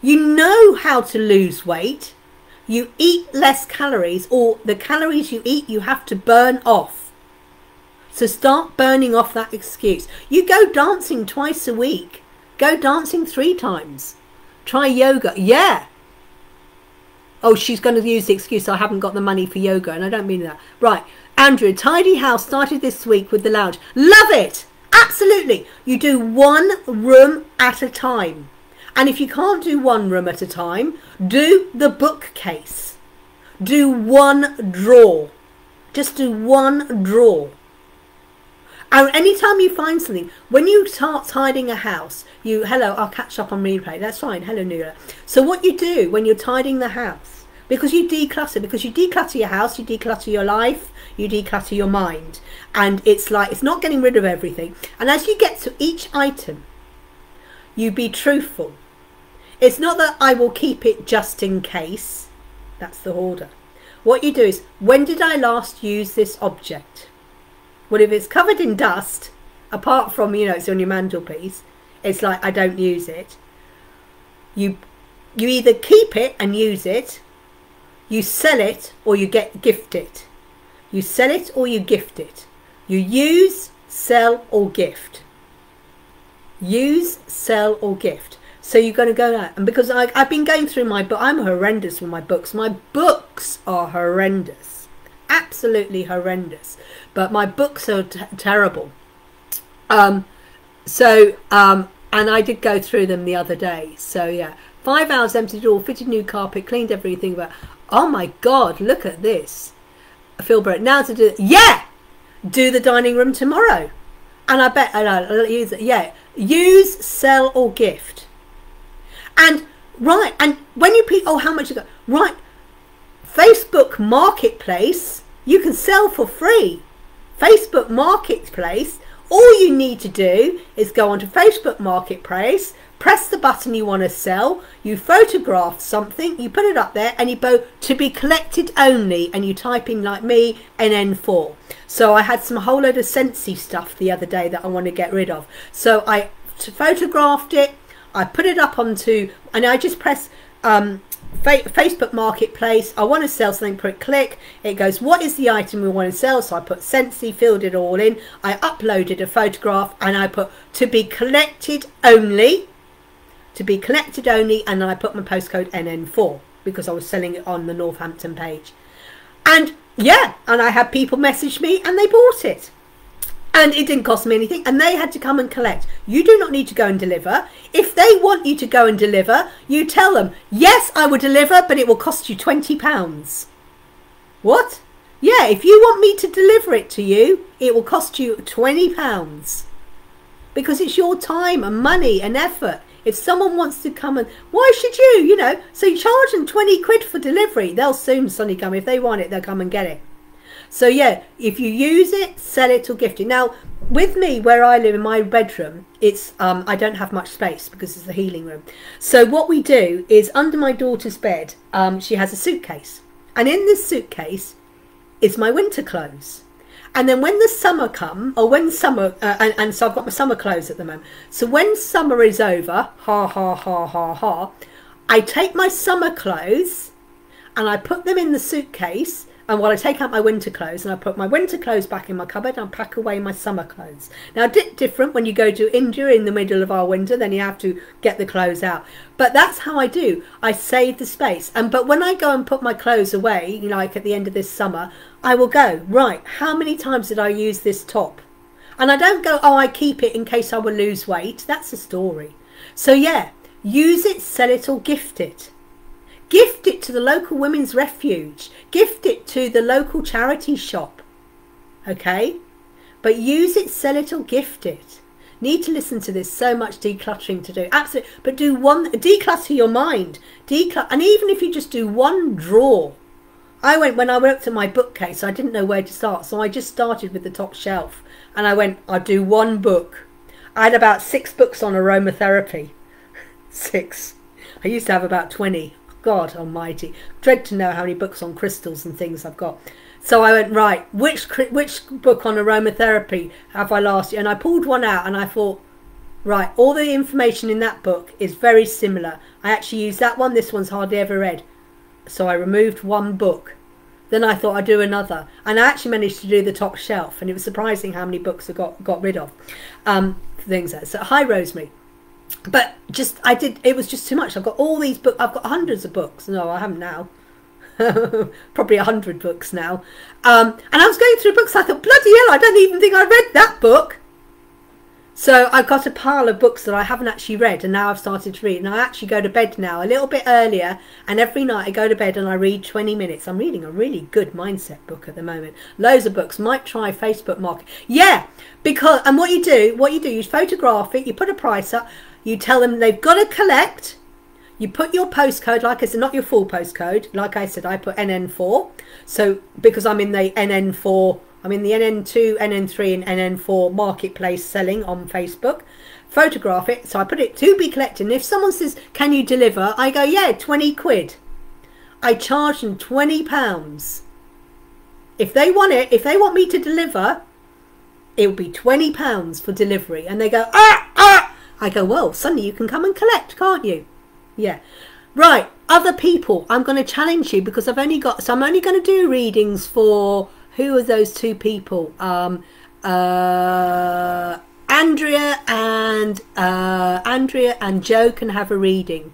You know how to lose weight. You eat less calories, or the calories you eat you have to burn off. So start burning off that excuse. You go dancing twice a week. Go dancing 3 times. Try yoga. Yeah. Oh, she's going to use the excuse, I haven't got the money for yoga, and I don't mean that. Right. Andrew, tidy house started this week with the lounge. Love it. Absolutely. You do 1 room at a time. And if you can't do 1 room at a time, do the bookcase. Do 1 drawer. Just do 1 drawer. And anytime you find something, when you start tidying a house, hello, I'll catch up on replay. That's fine. Hello, Nula. So what you do when you're tidying the house, because you declutter your house, you declutter your life, you declutter your mind. And it's like, it's not getting rid of everything. And as you get to each item, you be truthful. It's not that I will keep it just in case. That's the hoarder. What you do is, when did I last use this object? Well, if it's covered in dust, apart from, it's on your mantelpiece, it's like, I don't use it. You either keep it and use it, you sell it, or you gift it. You sell it or you gift it. You use, sell, or gift. Use, sell, or gift. So you're going to go out, and because I've been going through my book, I'm horrendous with my books. My books are horrendous, absolutely horrendous. But my books are terrible. And I did go through them the other day. So yeah, 5 hours, emptied it all, fitted new carpet, cleaned everything. But oh my God, look at this. Philbert, now to do, do the dining room tomorrow. And I bet I'll use it. Yeah, use, sell, or gift. And right, and when you how much you got? Right, Facebook Marketplace, you can sell for free. Facebook Marketplace, all you need to do is go onto Facebook Marketplace, press the button you want to sell, you photograph something, you put it up there, and you go to be collected only, and you type in, like me, NN4. So I had some whole load of Scentsy stuff the other day that I want to get rid of. So I photographed it, I put it up onto, and I just press Facebook Marketplace. I want to sell something, put click, it goes, what is the item we want to sell? So I put Scentsy, filled it all in, I uploaded a photograph, and I put to be collected only, and then I put my postcode NN4 because I was selling it on the Northampton page. And yeah, and I had people message me and they bought it. And it didn't cost me anything, and they had to come and collect. You do not need to go and deliver. If they want you to go and deliver, you tell them, yes, I will deliver, but it will cost you £20. What? Yeah, if you want me to deliver it to you, it will cost you £20. Because it's your time and money and effort. If someone wants to come and, why should you, So you charge them 20 quid for delivery. They'll soon suddenly come. If they want it, they'll come and get it. So yeah, if you use it, sell it or gift it. Now, with me, where I live in my bedroom, it's I don't have much space because it's a healing room. So what we do is, under my daughter's bed, she has a suitcase. And in this suitcase is my winter clothes. And then when the summer comes, or when summer, and so I've got my summer clothes at the moment. So when summer is over, I take my summer clothes and I put them in the suitcase. And while I take out my winter clothes, and I put my winter clothes back in my cupboard, and I pack away my summer clothes. Now, different when you go to India in the middle of our winter, then you have to get the clothes out. But that's how I do. I save the space. But when I go and put my clothes away, like at the end of this summer, I will go, right, how many times did I use this top? And I don't go, oh, I keep it in case I will lose weight. That's a story. So yeah, use it, sell it, or gift it. Gift it to the local women's refuge. Gift it to the local charity shop. Okay? But use it, sell it, or gift it. Need to listen to this. So much decluttering to do. Absolutely. But do declutter your mind. And even if you just do 1 drawer, when I went to my bookcase, I didn't know where to start. So I just started with the top shelf. And I went, I'll do one book. I had about 6 books on aromatherapy. 6. I used to have about 20. God almighty. Dread to know how many books on crystals and things I've got. So I went, right, which book on aromatherapy have I last year? And I pulled one out and I thought, right, all the information in that book is very similar. I actually used that one. This one's hardly ever read. So I removed one book. Then I thought I'd do another. And I actually managed to do the top shelf. And it was surprising how many books I got rid of. Things like that. So hi, Rosemary. But it was just too much. I've got all these books. I've got hundreds of books. No, I haven't now. Probably 100 books now. And I was going through books. I thought, bloody hell, I don't even think I read that book. So I've got a pile of books that I haven't actually read, and now I've started to read. And I actually go to bed now a little bit earlier, and every night I go to bed and I read 20 minutes. I'm reading a really good mindset book at the moment. Loads of books. Might try Facebook Market. Yeah, because, and what you do, you photograph it, you put a price up, you tell them they've got to collect. You put your postcode, like I said, not your full postcode. Like I said, I put NN4. So because I'm in the NN4, I'm in the NN2, NN3 and NN4 marketplace selling on Facebook. Photograph it. So I put it to be collected. And if someone says, can you deliver? I go, yeah, 20 quid. I charge them £20. If they want it, if they want me to deliver, it will be £20 for delivery. And they go, ah! I go, well, Sunday you can come and collect, can't you? Yeah. Right. Other people, I'm going to challenge you because I'm only going to do readings for, who are those 2 people? Andrea and Joe can have a reading.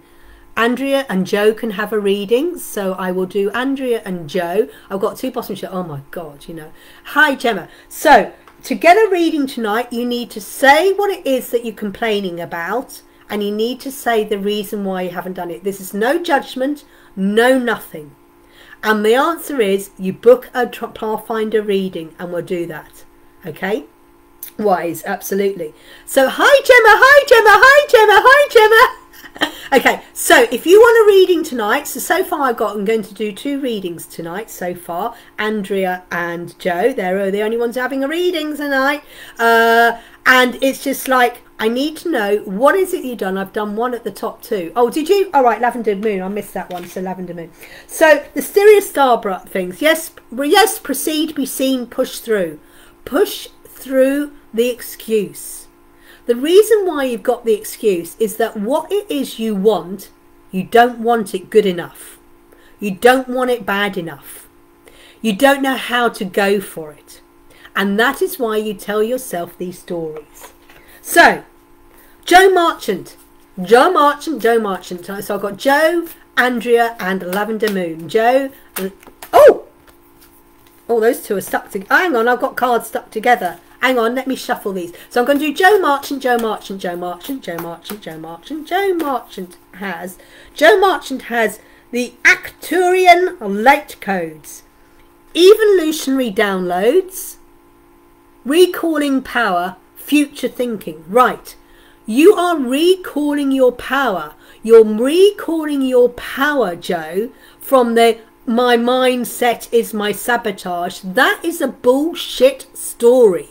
Andrea and Joe can have a reading. So I will do Andrea and Joe. I've got 2 bottom shots. Oh my God, you know. Hi, Gemma. So to get a reading tonight, you need to say what it is that you're complaining about. And you need to say the reason why you haven't done it. This is no judgment, no nothing. And the answer is you book a Pathfinder reading and we'll do that. Okay? Wise, absolutely. So hi Gemma. Okay, so if you want a reading tonight, so far I'm going to do 2 readings tonight so far. Andrea and Joe, they're the only ones having a reading tonight. And it's just like, I need to know, what is it you've done? I've done one at the top 2. Oh, did you? All right, Lavender Moon. I missed that one. So Lavender Moon. So the Sirius Starbra things. Yes, proceed, be seen, push through. Push through the excuse. The reason why you've got the excuse is that what it is you want, you don't want it good enough. You don't want it bad enough. You don't know how to go for it. And that is why you tell yourself these stories. So, Joe Marchant. So I've got Joe, Andrea and Lavender Moon. Joe. Oh, those 2 are stuck together. Hang on, I've got cards stuck together. Hang on, let me shuffle these. So I'm going to do Joe Marchant. Joe Marchant has the Acturian Light Codes, Evolutionary Downloads, Recalling Power, Future Thinking. Right. You are recalling your power. You're recalling your power, Joe, from the my mindset is my sabotage. That is a bullshit story.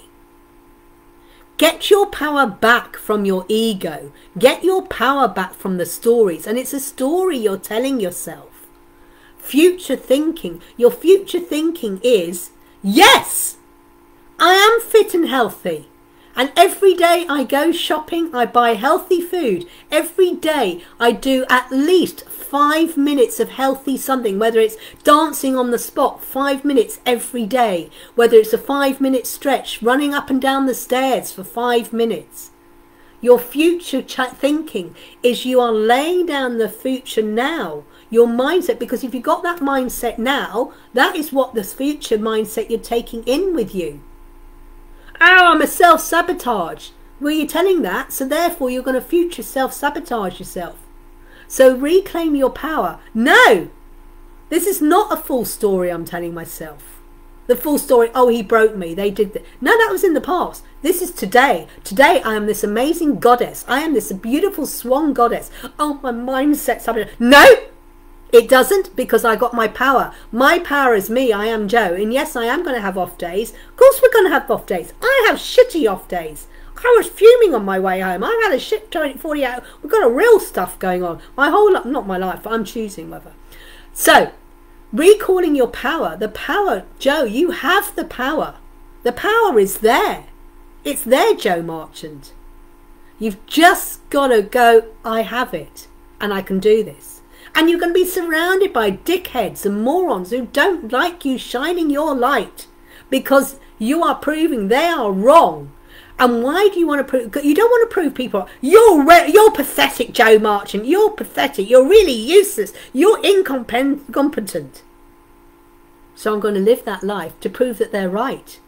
Get your power back from your ego. Get your power back from the stories. And it's a story you're telling yourself. Future thinking. Your future thinking is, yes, I am fit and healthy. And every day I go shopping, I buy healthy food. Every day I do at least 5 minutes of healthy something, whether it's dancing on the spot, 5 minutes every day, whether it's a 5-minute stretch, running up and down the stairs for 5 minutes. Your future thinking is you are laying down the future now, your mindset, because if you've got that mindset now, that is what the future mindset you're taking in with you. Oh, I'm a self-sabotage. Well, you're telling that, so therefore you're going to future self-sabotage yourself. So reclaim your power. No, this is not a full story I'm telling myself. The full story, oh, he broke me, they did that. No, that was in the past. This is today. Today I am this amazing goddess. I am this beautiful swan goddess. Oh, my mindset's sabotage. No, It doesn't, because I got my power. My power is me. I am Joe. And yes, I am going to have off days. Of course we're going to have off days. I have shitty off days. I was fuming on my way home. I've had a shit 40 hours. We've got a real stuff going on. My whole life, not my life, but I'm choosing whether. So, recalling your power. The power, Joe, you have the power. The power is there. It's there, Joe Marchant. You've just got to go, I have it. And I can do this. And you're going to be surrounded by dickheads and morons who don't like you shining your light. Because you are proving they are wrong. And why do you want to prove? You don't want to prove people. You're pathetic, Joe Marchant. You're pathetic. You're really useless. You're incompetent. So I'm going to live that life to prove that they're right.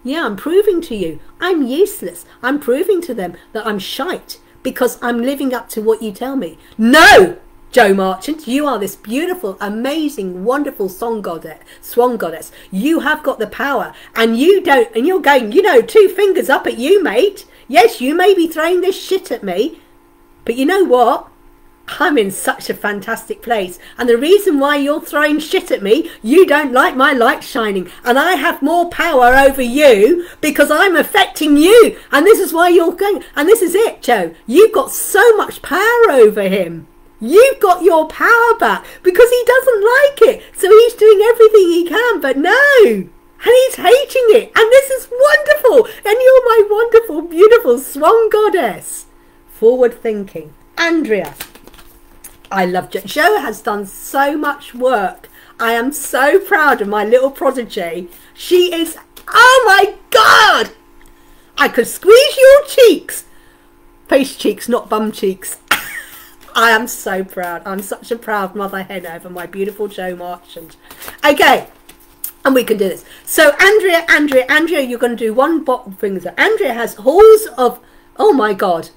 Yeah, I'm proving to you I'm useless. I'm proving to them that I'm shite because I'm living up to what you tell me. No, Joe Marchant, you are this beautiful, amazing, wonderful swan goddess. You have got the power, and you don't, and you're going, 2 fingers up at you, mate. Yes, you may be throwing this shit at me, but you know what? I'm in such a fantastic place, and the reason why you're throwing shit at me, you don't like my light shining, and I have more power over you because I'm affecting you, and this is why you're going, and this is it, Joe. You've got so much power over him. You've got your power back because he doesn't like it. So he's doing everything he can, but no. And he's hating it. And this is wonderful. And you're my wonderful, beautiful swan goddess. Forward thinking. Andrea. I love Joe. Joe has done so much work. I am so proud of my little prodigy. She is, oh my God. I could squeeze your cheeks. Face cheeks, not bum cheeks. I am so proud. I'm such a proud mother hen over my beautiful Joe Marchant. Okay, and we can do this. So Andrea, you're going to do one thing. Andrea has halls of, oh my God,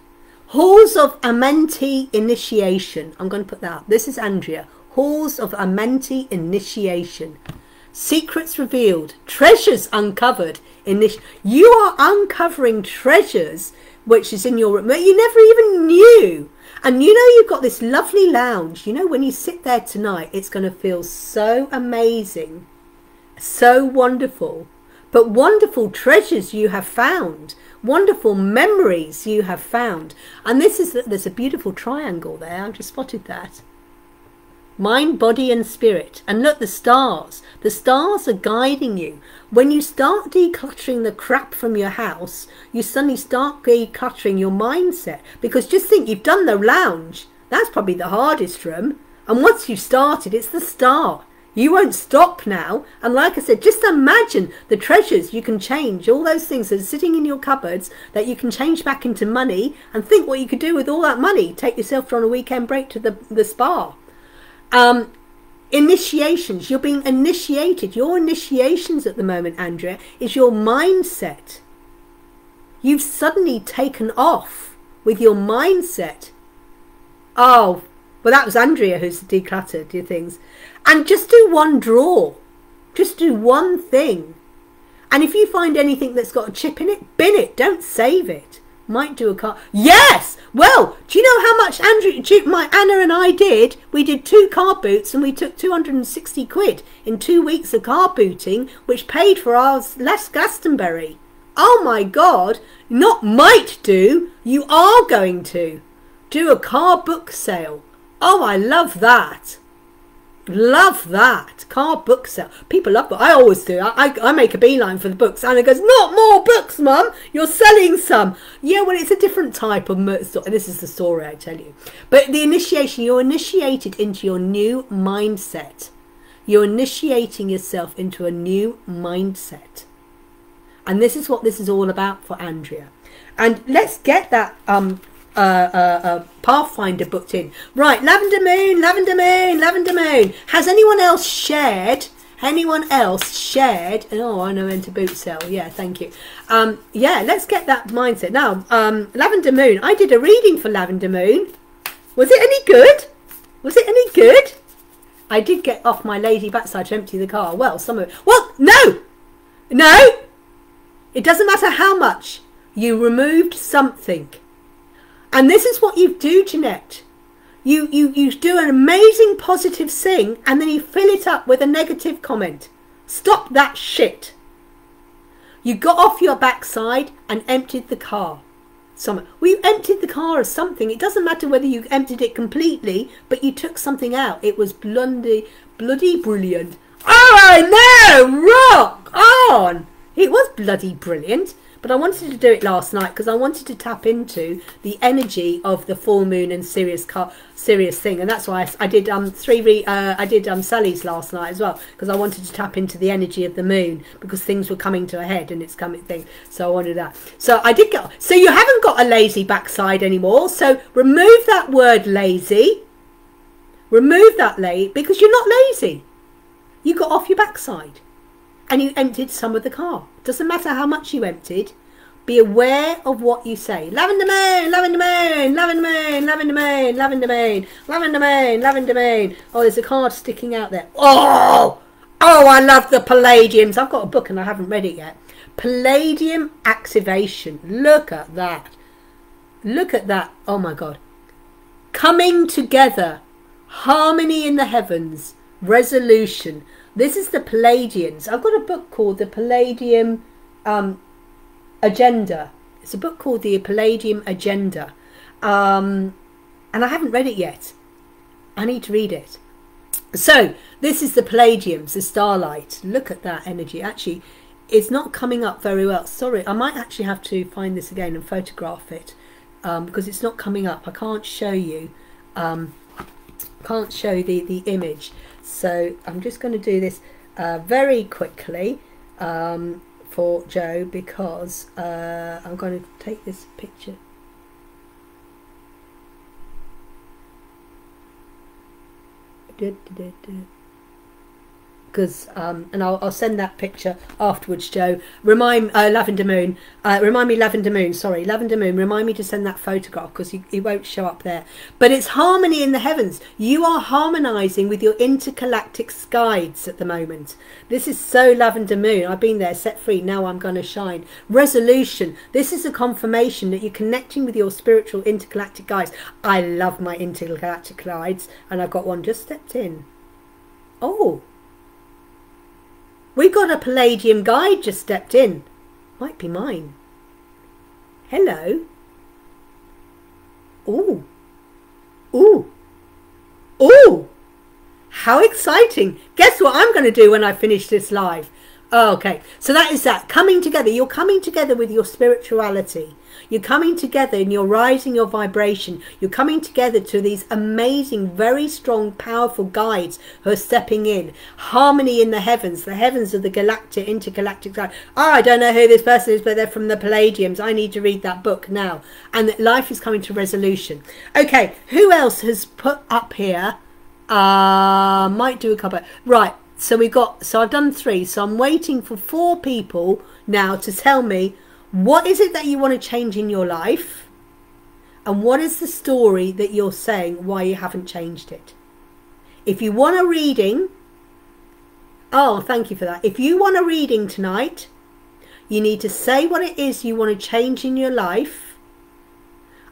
halls of Amenti initiation. I'm going to put that up. This is Andrea. Halls of Amenti initiation. Secrets revealed. Treasures uncovered. You are uncovering treasures which is in your room that you never even knew. And you've got this lovely lounge. When you sit there tonight, it's going to feel so amazing, so wonderful. But wonderful treasures you have found, wonderful memories you have found. And there's a beautiful triangle there. I've just spotted that. Mind, body and spirit. And look, the stars. The stars are guiding you. When you start decluttering the crap from your house, you suddenly start decluttering your mindset. Because just think, you've done the lounge. That's probably the hardest room. And once you've started, it's the start. You won't stop now. And like I said, just imagine the treasures you can change. All those things that are sitting in your cupboards that you can change back into money. And think what you could do with all that money. Take yourself on a weekend break to the spa. Initiations. You're being initiated. Your initiations at the moment, Andrea, is your mindset. You've suddenly taken off with your mindset. Oh, well, that was Andrea who's decluttered your things. And just do one drawer. Just do one thing. And if you find anything that's got a chip in it, bin it. Don't save it. Might do a car. Yes! Well, do you know how much Anna and I did? We did 2 car boots and we took 260 quid in 2 weeks of car booting, which paid for our last Glastonbury. Oh my God. Not might do. You are going to do a car book sale. Oh, I love that. Love that. Car book sale. People love books. I always do. I make a beeline for the books. Anna goes, not more books, Mum. You're selling some. Yeah, well, it's a different type of this is the story, I tell you. But the initiation, you're initiated into your new mindset. You're initiating yourself into a new mindset. And this is what this is all about for Andrea. And let's get that Pathfinder booked in. Right, Lavender Moon, Lavender Moon, Lavender Moon. Has anyone else shared? Oh, I know, enter boot sale. Yeah, thank you. Yeah, let's get that mindset. Now, Lavender Moon. I did a reading for Lavender Moon. Was it any good? Was it any good? I did get off my lazy backside to empty the car. Well, some of it. What? No! No! It doesn't matter how much. You removed something. And this is what you do, Jeanette. You do an amazing positive thing and then you fill it up with a negative comment. Stop that shit. You got off your backside and emptied the car. Well, you emptied the car of something. It doesn't matter whether you emptied it completely, but you took something out. It was bloody brilliant. Oh, I know! Rock on! It was bloody brilliant. But I wanted to do it last night because I wanted to tap into the energy of the full moon and Sirius thing, and that's why I did Sally's last night as well, because I wanted to tap into the energy of the moon because things were coming to a head and it's coming thing. So I wanted that. So I did go. So you haven't got a lazy backside anymore. So remove that word lazy. Remove that because you're not lazy. You got off your backside. And you emptied some of the car. Doesn't matter how much you emptied. Be aware of what you say. Lavender moon, lavender moon, lavender moon, lavender moon, lavender moon, lavender moon, lavender moon. Oh, there's a card sticking out there. Oh, I love the palladiums. I've got a book and I haven't read it yet. Palladium activation. Look at that. Look at that. Oh my God. Coming together. Harmony in the heavens. Resolution. This is the Palladians. I've got a book called the Palladium Agenda. It's a book called the Palladium Agenda. And I haven't read it yet. I need to read it. So this is the Palladiums, the starlight. Look at that energy. Actually, it's not coming up very well. Sorry, I might actually have to find this again and photograph it because it's not coming up. I can't show you. Can't show the image. So I'm just going to do this very quickly for Joe because I'm going to take this picture. Because and I'll send that picture afterwards, Joe. Remind Lavender Moon. Remind me, Lavender Moon. Sorry, Lavender Moon. Remind me to send that photograph because he won't show up there. But it's harmony in the heavens. You are harmonizing with your intergalactic guides at the moment. This is so Lavender Moon. I've been there, set free. Now I'm going to shine. Resolution. This is a confirmation that you're connecting with your spiritual intergalactic guides. I love my intergalactic guides, and I've got one just stepped in. Oh. We got a Palladium guide just stepped in. Might be mine. Hello. Ooh. Ooh. Ooh. How exciting. Guess what I'm going to do when I finish this live? Oh, okay. So that is that. Coming together. You're coming together with your spirituality. You're coming together and you're rising your vibration. You're coming together to these amazing, very strong, powerful guides who are stepping in. Harmony in the heavens of the galactic, intergalactic side. Oh, I don't know who this person is, but they're from the Palladiums. I need to read that book now. And that life is coming to resolution. Okay, who else has put up here? Might do a couple. Right, so I've done 3. So I'm waiting for 4 people now to tell me what is it that you want to change in your life? And what is the story that you're saying why you haven't changed it? If you want a reading, oh, thank you for that. If you want a reading tonight, you need to say what it is you want to change in your life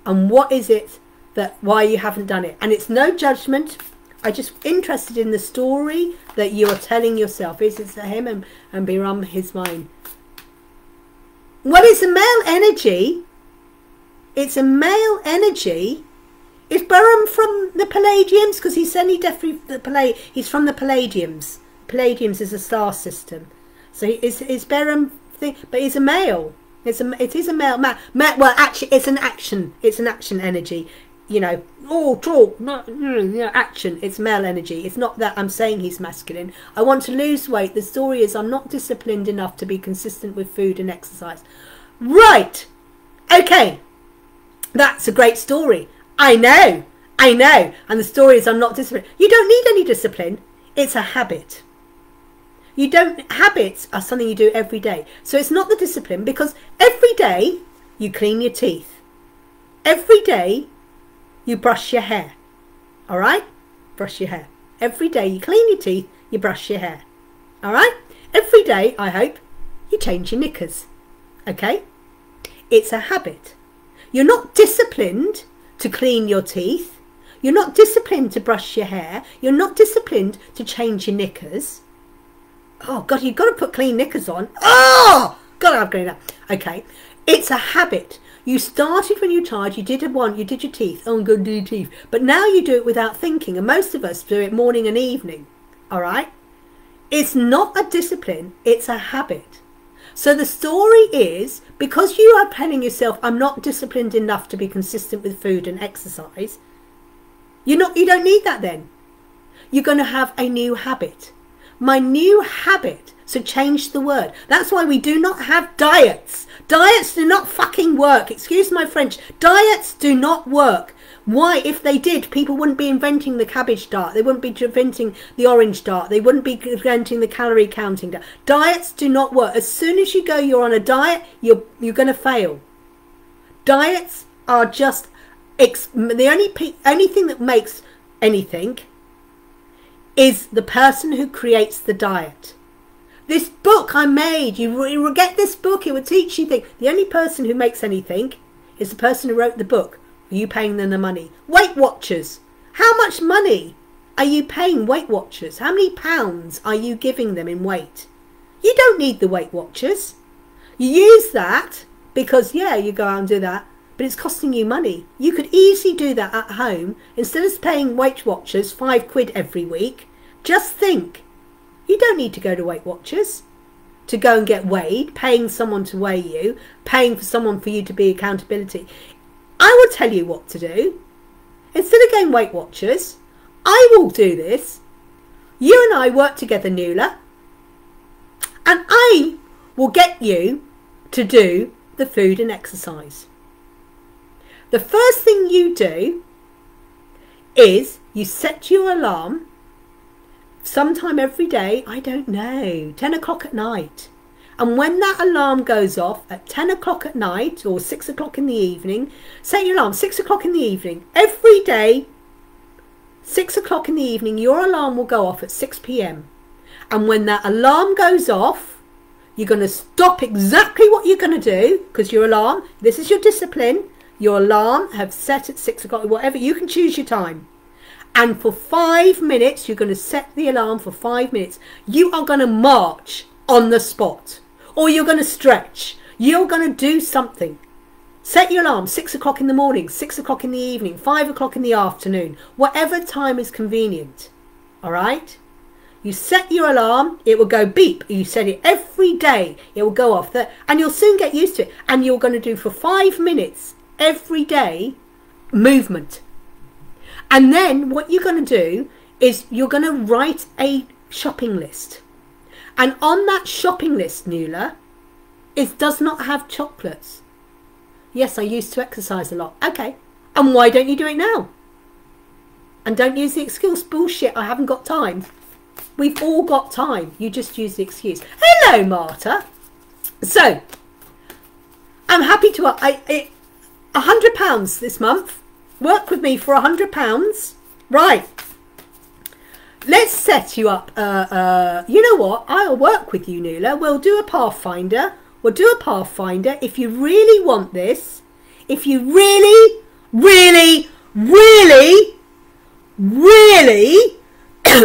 and what is it that why you haven't done it. And it's no judgment. I'm just interested in the story that you are telling yourself. Is it him and Biram his mind? Well, it's a male energy. It's a male energy. Is Biram from the Palladiums? Because he's definitely he's from the Palladiums. Palladiums is a star system. So is Biram thing? But he's a male. It is a male. Well, actually, it's an action. It's an action energy. You know, talk, not action. It's male energy. It's not that I'm saying he's masculine. I want to lose weight. The story is I'm not disciplined enough to be consistent with food and exercise. Right. Okay. That's a great story. I know. And the story is I'm not disciplined. You don't need any discipline. It's a habit. Habits are something you do every day. So it's not the discipline because every day you clean your teeth. Every day you brush your hair. All right? Brush your hair. Every day you clean your teeth, you brush your hair. All right? Every day, I hope, you change your knickers. Okay? It's a habit. You're not disciplined to clean your teeth. You're not disciplined to brush your hair. You're not disciplined to change your knickers. Oh, God, you've got to put clean knickers on. Oh, God, I'm going to. Okay. It's a habit. You started when you were a child. You did you did your teeth. Oh, I'm going to do your teeth. But now you do it without thinking. And most of us do it morning and evening. All right? It's not a discipline. It's a habit. So the story is, because you are telling yourself, I'm not disciplined enough to be consistent with food and exercise, you don't need that then. You're going to have a new habit. My new habit. So change the word. That's why we do not have diets. Diets do not fucking work. Excuse my French. Diets do not work. Why? If they did, people wouldn't be inventing the cabbage diet. They wouldn't be inventing the orange diet. They wouldn't be inventing the calorie counting diet. Diets do not work. As soon as you go, you're on a diet, you're going to fail. Diets are just the only thing that makes anything is the person who creates the diet. This book I made, you will get this book, it will teach you things. The only person who makes anything is the person who wrote the book. Are you paying them the money? Weight Watchers. How much money are you paying Weight Watchers? How many pounds are you giving them in weight? You don't need the Weight Watchers. You use that because, yeah, you go out and do that, but it's costing you money. You could easily do that at home. Instead of paying Weight Watchers £5 every week, just think, you don't need to go to Weight Watchers to go and get weighed, paying someone to weigh you, paying for someone for you to be accountability. I will tell you what to do. Instead of going Weight Watchers, I will do this. You and I work together, Nuala, and I will get you to do the food and exercise. The first thing you do is you set your alarm sometime every day, I don't know, 10 o'clock at night. And when that alarm goes off at 10 o'clock at night or 6 o'clock in the evening, set your alarm 6 o'clock in the evening. Every day, 6 o'clock in the evening, your alarm will go off at 6 p.m. And when that alarm goes off, you're going to stop exactly what you're going to do, because your alarm, this is your discipline, your alarm have set at 6 o'clock, whatever, you can choose your time. And for 5 minutes, you're going to set the alarm for 5 minutes. You are going to march on the spot. Or you're going to stretch. You're going to do something. Set your alarm 6 o'clock in the morning, 6 o'clock in the evening, 5 o'clock in the afternoon. Whatever time is convenient. All right? You set your alarm, it will go beep. You set it every day. It will go off. And you'll soon get used to it. And you're going to do for 5 minutes every day movement. And then what you're going to do is you're going to write a shopping list. And on that shopping list, Nuala, it does not have chocolates. Yes, I used to exercise a lot. Okay. And why don't you do it now? And don't use the excuse, bullshit, I haven't got time. We've all got time. You just use the excuse. Hello, Marta. So, I'm happy to... £100 this month. Work with me for £100. Right. Let's set you up. You know what? I'll work with you, Nuala. We'll do a Pathfinder. We'll do a Pathfinder. If you really want this, if you really, really, really, really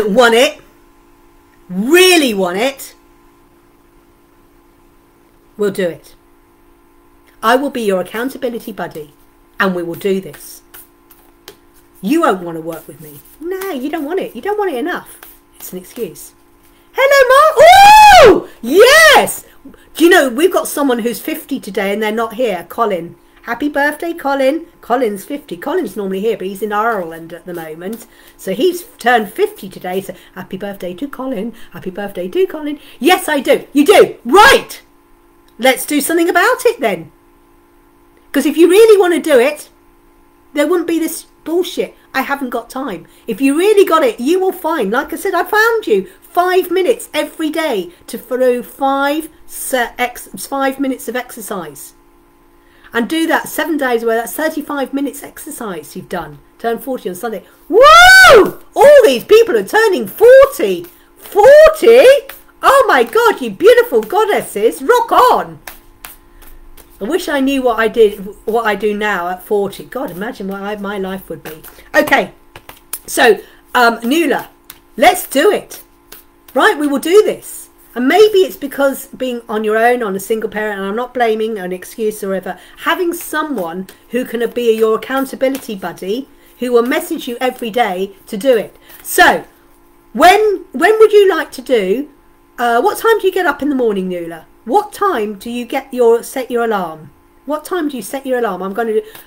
want it, we'll do it. I will be your accountability buddy, and we will do this. You won't want to work with me. No, you don't want it. You don't want it enough. It's an excuse. Hello, Mark. Oh, yes. Do you know, we've got someone who's 50 today and they're not here. Colin. Happy birthday, Colin. Colin's 50. Colin's normally here, but he's in Ireland at the moment. So he's turned 50 today. So happy birthday to Colin. Happy birthday to Colin. Yes, I do. You do. Right. Let's do something about it then. Because if you really want to do it, there wouldn't be this bullshit. I haven't got time. If you really got it, you will find, like I said, I found you 5 minutes every day to follow 5 minutes of exercise. And do that 7 days away. That's 35 minutes exercise you've done. Turn 40 on Sunday. Woo! All these people are turning 40. 40? Oh my God, you beautiful goddesses. Rock on. I wish I knew what I do now at 40. God, imagine what my life would be. Okay, So, Nuala, let's do it. Right, we will do this. And maybe it's because being on your own, on a single parent, and I'm not blaming an excuse or whatever, having someone who can be your accountability buddy, who will message you every day to do it. So, when would you like to do, what time do you get up in the morning, Nuala? What time do you set your alarm? What time do you set your alarm?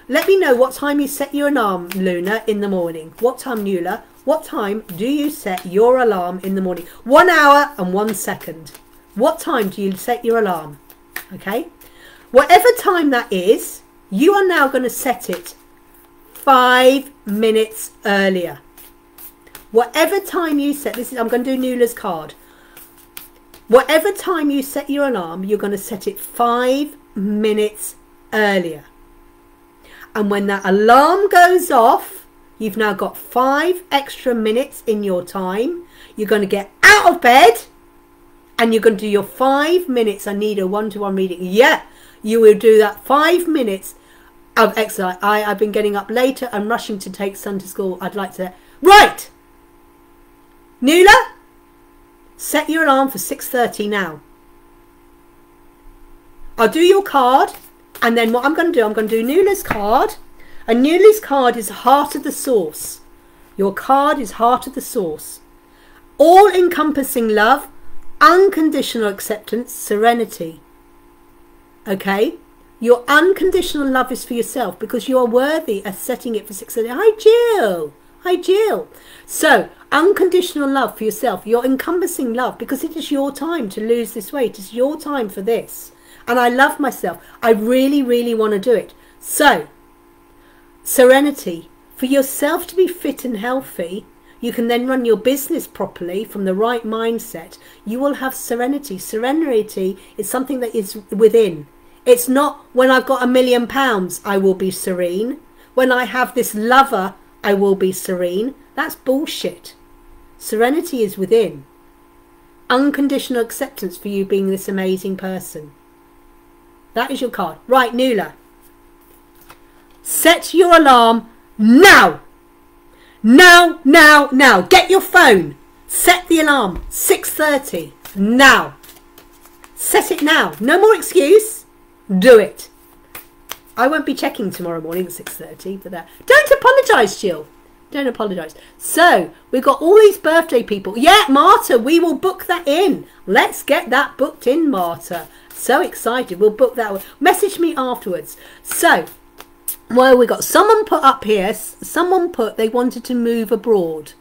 Let me know what time you set your alarm, Luna, in the morning. What time, Nuala? What time do you set your alarm in the morning? 1 hour and 1 second. What time do you set your alarm? Okay. Whatever time that is, you are now going to set it 5 minutes earlier. Whatever time you set, I'm going to do Nuala's card. Whatever time you set your alarm, you're going to set it 5 minutes earlier. And when that alarm goes off, you've now got 5 extra minutes in your time. You're going to get out of bed and you're going to do your 5 minutes. I need a one-to-one reading. Yeah, you will do that 5 minutes of exercise. I've been getting up later and rushing to take son to school. I'd like to... Right! Nuala, set your alarm for 6:30 now. I'll do your card, and then what I'm going to do Nuala's card. And Nuala's card is Heart of the Source. Your card is Heart of the Source. All-encompassing love, unconditional acceptance, serenity. Okay? Your unconditional love is for yourself because you are worthy of setting it for 6:30. Hi, Jill. Hi, Jill. So, unconditional love for yourself. Your encompassing love because it is your time to lose this weight. It's your time for this. And I love myself. I really, really want to do it. So, serenity. For yourself to be fit and healthy, you can then run your business properly from the right mindset. You will have serenity. Serenity is something that is within. It's not when I've got £1 million, I will be serene. When I have this lover, I will be serene. That's bullshit. Serenity is within. Unconditional acceptance for you being this amazing person. That is your card. Right, Nuala. Set your alarm now. Now, now, now. Get your phone. Set the alarm. 6:30. Now. Set it now. No more excuse. Do it. I won't be checking tomorrow morning at 6:30 for that. Don't apologise, Jill. Don't apologise. So, we've got all these birthday people. Yeah, Marta, we will book that in. Let's get that booked in, Marta. So excited. We'll book that. Message me afterwards. So, well, we got someone put up here. Someone put they wanted to move abroad.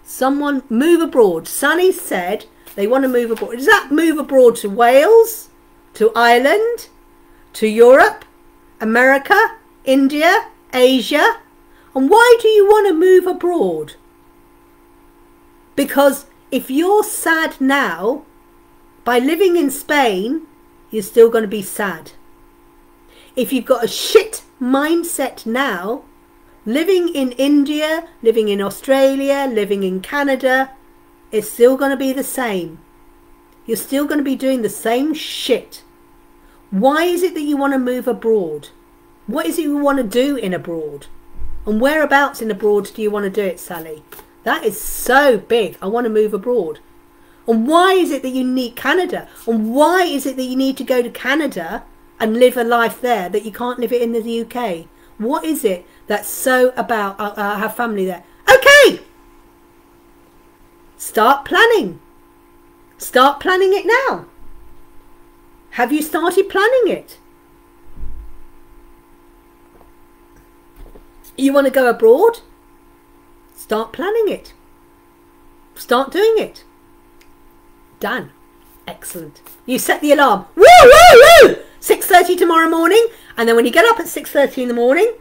Someone move abroad. Sally said they want to move abroad. Does that move abroad to Wales? To Ireland? To Europe? America? India? Asia? And why do you want to move abroad? Because if you're sad now, by living in Spain, you're still going to be sad. If you've got a shit mindset now, living in India, living in Australia, living in Canada, it's still going to be the same. You're still going to be doing the same shit. Why is it that you want to move abroad? What is it you want to do in abroad? And whereabouts in abroad do you want to do it, Sally? That is so big. I want to move abroad. And why is it that you need Canada? And why is it that you need to go to Canada and live a life there that you can't live it in the UK? What is it that's so about have family there? Okay! Start planning. Start planning it now. Have you started planning it? You want to go abroad? Start planning it. Start doing it. Done. Excellent. You set the alarm. Woo, woo, woo! 6:30 tomorrow morning. And then when you get up at 6:30 in the morning,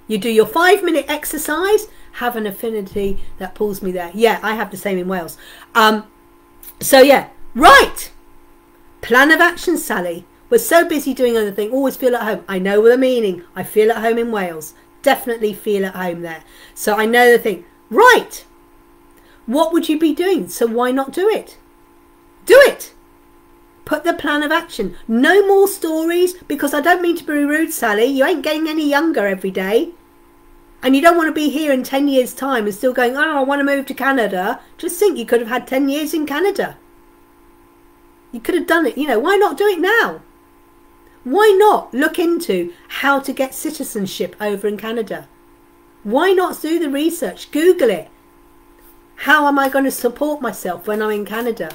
you do your 5-minute exercise. Have an affinity that pulls me there. Yeah, I have the same in Wales. So yeah, right. Plan of action, Sally. We're so busy doing other things. Always feel at home. I know the meaning. I feel at home in Wales. Definitely feel at home there. So I know the thing. Right. What would you be doing? So why not do it? Do it. Put the plan of action. No more stories, because I don't mean to be rude, Sally. You ain't getting any younger every day. and you don't want to be here in 10 years' time and still going, oh, I want to move to Canada. Just think, you could have had 10 years in Canada. You could have done it. You know, why not do it now? Why not look into how to get citizenship over in Canada? Why not do the research? Google it. How am I going to support myself when I'm in Canada?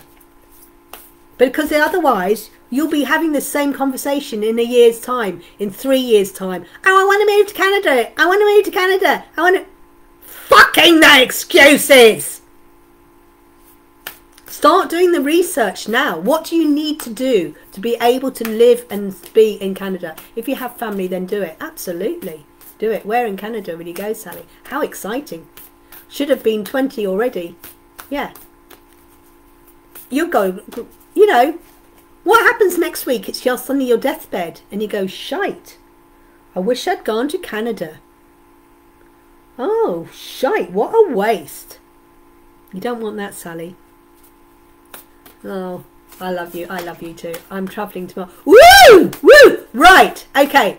Because otherwise, you'll be having the same conversation in a year's time, in 3 years' time. Oh, I want to move to Canada. I want to move to Canada. I want to... Fucking the excuses! Start doing the research now. What do you need to do to be able to live and be in Canada? If you have family, then do it. Absolutely. Do it. Where in Canada will you go, Sally? How exciting. Should have been 20 already. Yeah. You'll go, you know, what happens next week? It's just on your deathbed and you go, shite. I wish I'd gone to Canada. Oh, shite. What a waste. You don't want that, Sally. Oh, I love you. I love you too. I'm travelling tomorrow. Woo! Woo! Right. Okay.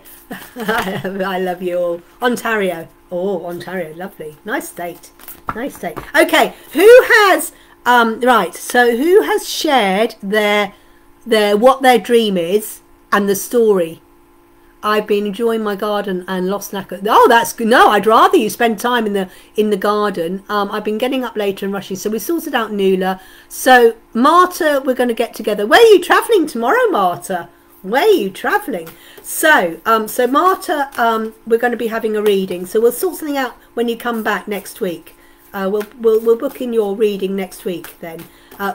I love you all. Ontario. Oh, Ontario. Lovely. Nice state. Nice state. Okay. Who has... right. So who has shared their what their dream is and the story? I've been enjoying my garden and lost knack. Oh, that's good. No, I'd rather you spend time in the garden. I've been getting up later and rushing, so we sorted out Nuala. So Marta, we're going to get together. Where are you travelling tomorrow, Marta? Where are you travelling? So so Marta, we're going to be having a reading. So we'll sort something out when you come back next week. We'll book in your reading next week then.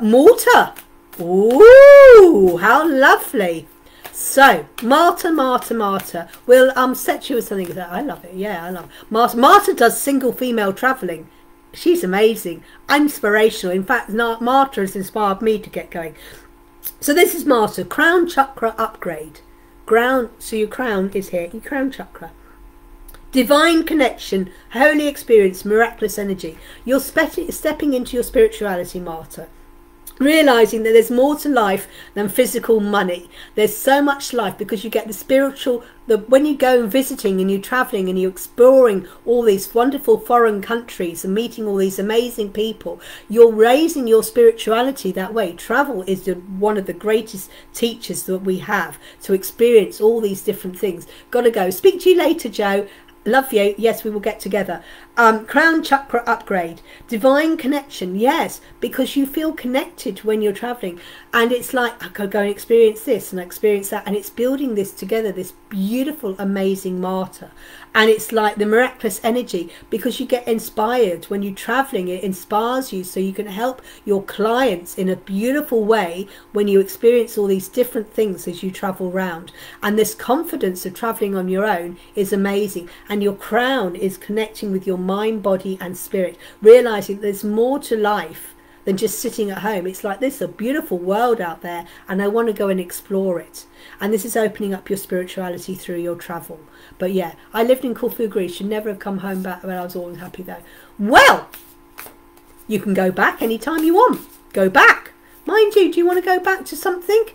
Malta. Ooh, how lovely. So, Marta, we'll set you with something like that. I love it. Yeah, I love it. Marta does single female travelling. She's amazing. Inspirational. In fact, Marta has inspired me to get going. So this is Marta. Crown chakra upgrade. So your crown is here. Your crown chakra. Divine connection, holy experience, miraculous energy. You're stepping into your spirituality, Marta. Realizing that there's more to life than physical money. There's so much life because you get the spiritual, when you go and visiting and you're traveling and you're exploring all these wonderful foreign countries and meeting all these amazing people, you're raising your spirituality that way. Travel is one of the greatest teachers that we have to experience all these different things. Gotta go. Speak to you later, Joe. Love you. Yes, we will get together. Crown chakra upgrade. Divine connection. Yes, because you feel connected when you're traveling. And it's like, I could go and experience this and experience that. And it's building this together, this beautiful, amazing Marta. And it's like the miraculous energy because you get inspired when you're traveling. It inspires you so you can help your clients in a beautiful way when you experience all these different things as you travel around. And this confidence of traveling on your own is amazing. And your crown is connecting with your mind, body and spirit, realizing there's more to life than just sitting at home. It's like there's a beautiful world out there and I want to go and explore it. And this is opening up your spirituality through your travel. But yeah, I lived in Corfu, Greece. Should never have come home back, but I was always happy though. Well, you can go back anytime you want. Go back. Mind you, do you want to go back to something?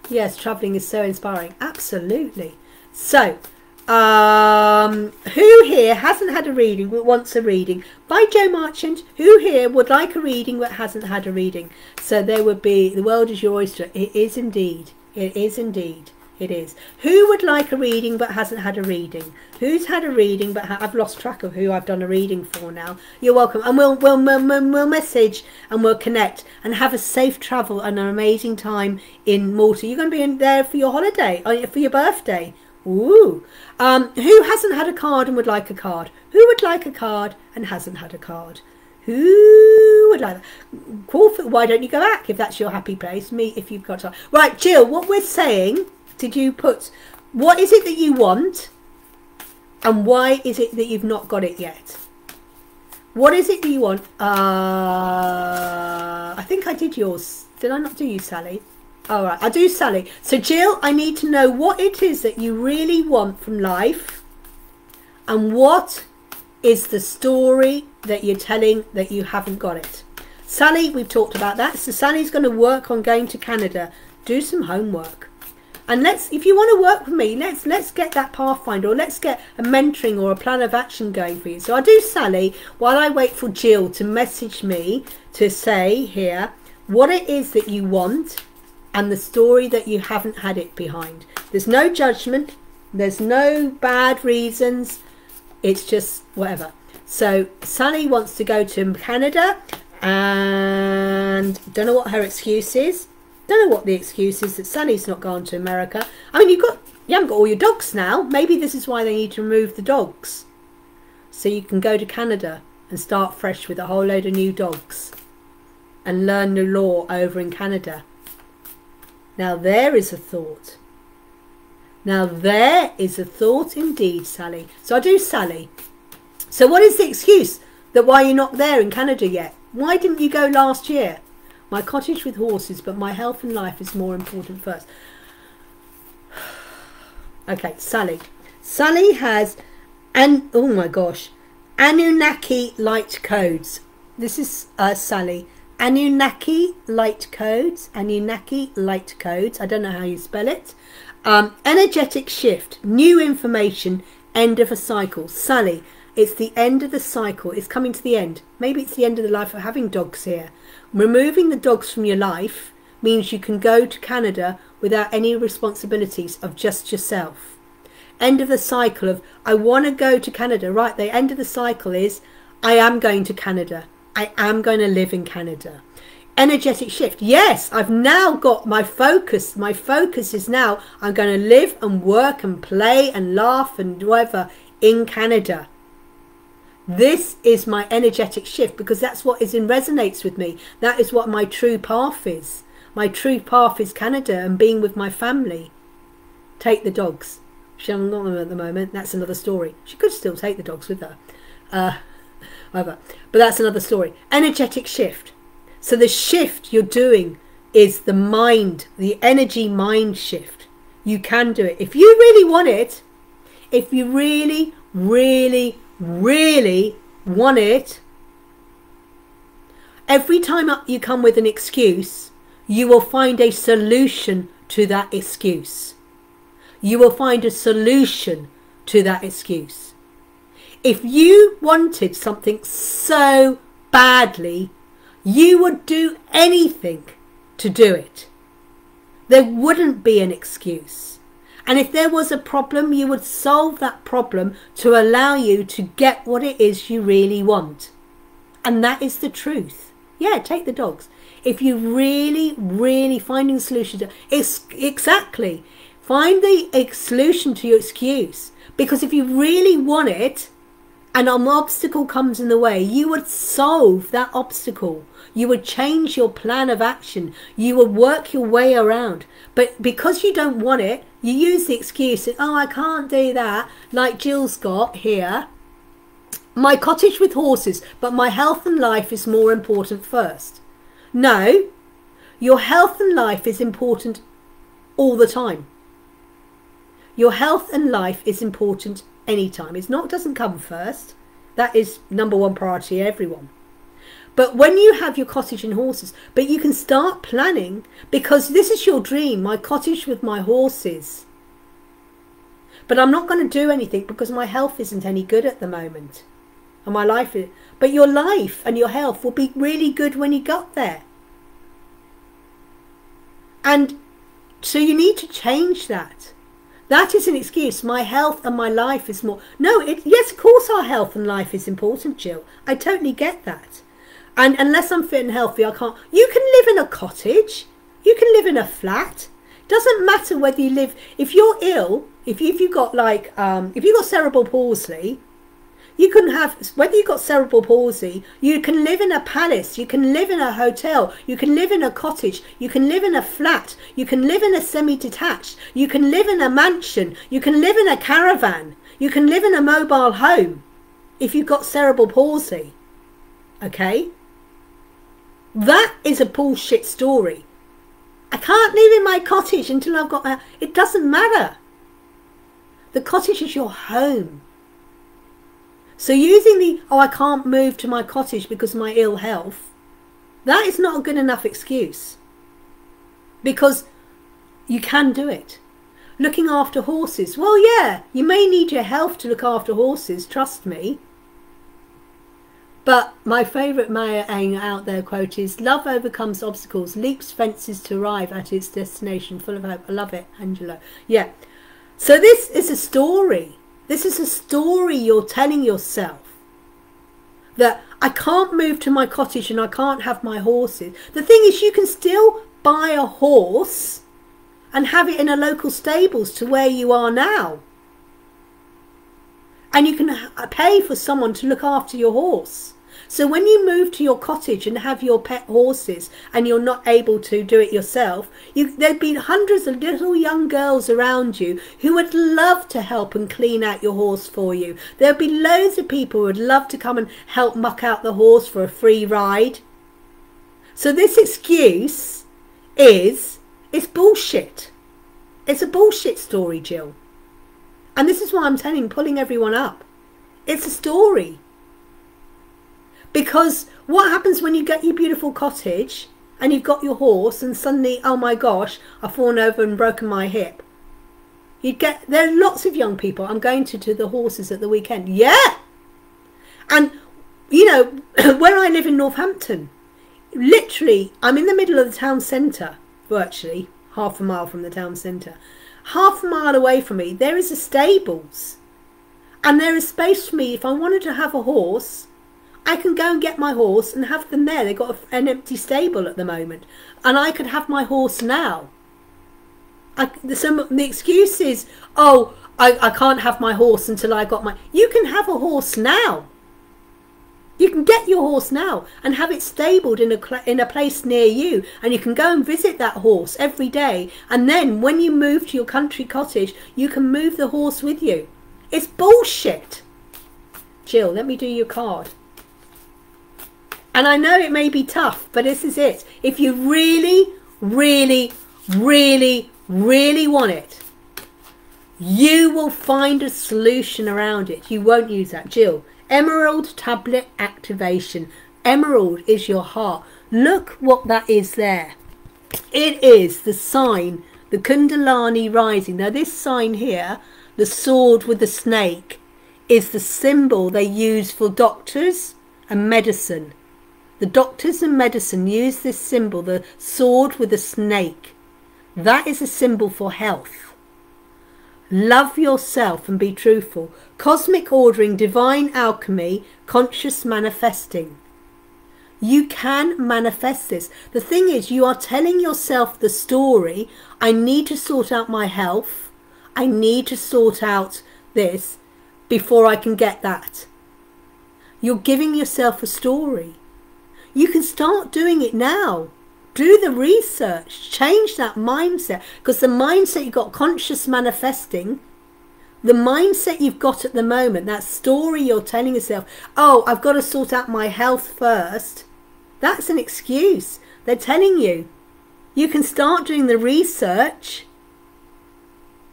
Yes, traveling is so inspiring. Absolutely. So, who here hasn't had a reading but wants a reading? By Joe Marchant. Who here would like a reading but hasn't had a reading? So there would be, the world is your oyster. It is indeed. It is indeed. It is. Who would like a reading but hasn't had a reading? Who's had a reading but I've lost track of who I've done a reading for now. You're welcome. And we'll message and we'll connect and have a safe travel and an amazing time in Malta. You're going to be in there for your holiday, for your birthday. Ooh. Who hasn't had a card and would like a card? Who would like a card and hasn't had a card? Who would like that? Call for, why don't you go back if that's your happy place? Me if you've got time. Right, Jill, what we're saying, did you put, what is it that you want and why is it that you've not got it yet? What is it that you want? I think I did yours. Did I not do you, Sally? All right, I'll do Sally. So Jill, I need to know what it is that you really want from life and what is the story that you're telling that you haven't got it. Sally, we've talked about that. So Sally's going to work on going to Canada. Do some homework. And if you want to work with me, let's get that pathfinder, or let's get a mentoring or a plan of action going for you. So I do Sally while I wait for Jill to message me to say here what it is that you want and the story that you haven't had it behind. There's no judgment, there's no bad reasons, it's just whatever. So Sally wants to go to Canada, and don't know what her excuse is. Don't know what the excuse is that Sally's not gone to America. I mean, you haven't got all your dogs now. Maybe this is why they need to remove the dogs, so you can go to Canada and start fresh with a whole load of new dogs and learn the law over in Canada. Now there is a thought. Now there is a thought indeed, Sally. So I do Sally. So what is the excuse that why you're not there in Canada yet? Why didn't you go last year? My cottage with horses, but my health and life is more important first. Okay, Sally. Sally has, and oh my gosh, Anunnaki light codes. This is Sally. Anunnaki light codes. Anunnaki light codes. I don't know how you spell it. Energetic shift. New information. End of a cycle. Sally, it's the end of the cycle. It's coming to the end. Maybe it's the end of the life of having dogs here. Removing the dogs from your life means you can go to Canada without any responsibilities of just yourself. End of the cycle of, I want to go to Canada. Right, the end of the cycle is, I am going to Canada. I am going to live in Canada. Energetic shift. Yes, I've now got my focus. My focus is now, I'm going to live and work and play and laugh and whatever in Canada. This is my energetic shift, because that's what resonates with me. That is what my true path is. My true path is Canada and being with my family. Take the dogs. She hasn't got them at the moment. That's another story. She could still take the dogs with her. Whatever. But that's another story. Energetic shift. So the shift you're doing is the mind, the energy mind shift. You can do it. If you really want it, if you really, really, really want it, every time you come with an excuse, you will find a solution to that excuse. You will find a solution to that excuse. If you wanted something so badly, you would do anything to do it. There wouldn't be an excuse. And if there was a problem, you would solve that problem to allow you to get what it is you really want. And that is the truth. Yeah, take the dogs. If you really, really finding a solution to exactly, find the solution to your excuse. Because if you really want it and an obstacle comes in the way, you would solve that obstacle. You would change your plan of action. You would work your way around. But because you don't want it, you use the excuse that, oh, I can't do that, like Jill's got here. My cottage with horses, but my health and life is more important first. No, your health and life is important all the time. Your health and life is important anytime. Doesn't come first. That is number one priority, everyone. But when you have your cottage and horses, but you can start planning, because this is your dream, my cottage with my horses. But I'm not going to do anything because my health isn't any good at the moment. And my life is, but your life and your health will be really good when you got there. And so you need to change that. That is an excuse. My health and my life is more. No, yes, of course our health and life is important, Jill. I totally get that. And unless I'm fit and healthy, I can't. You can live in a cottage. You can live in a flat. Doesn't matter whether you live. If you're ill, if you've got if you've got cerebral palsy, you can have, whether you've got cerebral palsy, you can live in a palace, you can live in a hotel, you can live in a cottage, you can live in a flat, you can live in a semi-detached, you can live in a mansion, you can live in a caravan, you can live in a mobile home if you've got cerebral palsy. Okay? That is a bullshit story. I can't live in my cottage until I've got it doesn't matter. The cottage is your home. So using I can't move to my cottage because of my ill health, that is not a good enough excuse. Because you can do it. looking after horses. Well, yeah, you may need your health to look after horses, trust me. But my favourite Maya Angelou out there quote is, love overcomes obstacles, leaps fences to arrive at its destination, full of hope. I love it, Angelo. Yeah. So this is a story. This is a story you're telling yourself. That I can't move to my cottage and I can't have my horses. The thing is, you can still buy a horse and have it in a local stables to where you are now. And you can pay for someone to look after your horse. So when you move to your cottage and have your pet horses and you're not able to do it yourself, there'd be hundreds of little young girls around you who would love to help and clean out your horse for you. There'd be loads of people who would love to come and help muck out the horse for a free ride. So this excuse it's bullshit. It's a bullshit story, Jill. And this is why I'm pulling everyone up. It's a story. Because what happens when you get your beautiful cottage and you've got your horse and suddenly, oh my gosh, I've fallen over and broken my hip? There are lots of young people. I'm going to the horses at the weekend. Yeah! And, you know, where I live in Northampton, literally, I'm in the middle of the town centre, virtually, half a mile from the town centre. Half a mile away from me, there is a stables. And there is space for me. If I wanted to have a horse, I can go and get my horse and have them there. They've got an empty stable at the moment. And I could have my horse now. The excuse is, oh, I can't have my horse until I got my... You can have a horse now. You can get your horse now and have it stabled in a place near you. And you can go and visit that horse every day. And then when you move to your country cottage, you can move the horse with you. It's bullshit. Jill, let me do your card. And I know it may be tough, but this is it. If you really, really, really, really want it, you will find a solution around it. You won't use that. Jill, Emerald Tablet Activation. Emerald is your heart. Look what that is there. It is the sign, the Kundalini rising. Now this sign here, the sword with the snake, is the symbol they use for doctors and medicine. The doctors and medicine use this symbol, the sword with the snake. That is a symbol for health. Love yourself and be truthful. Cosmic ordering, divine alchemy, conscious manifesting. You can manifest this. The thing is, you are telling yourself the story. I need to sort out my health. I need to sort out this before I can get that. You're giving yourself a story. You can start doing it now. Do the research. Change that mindset. Because the mindset you've got, conscious manifesting, the mindset you've got at the moment, that story you're telling yourself, oh, I've got to sort out my health first. That's an excuse. They're telling you. You can start doing the research.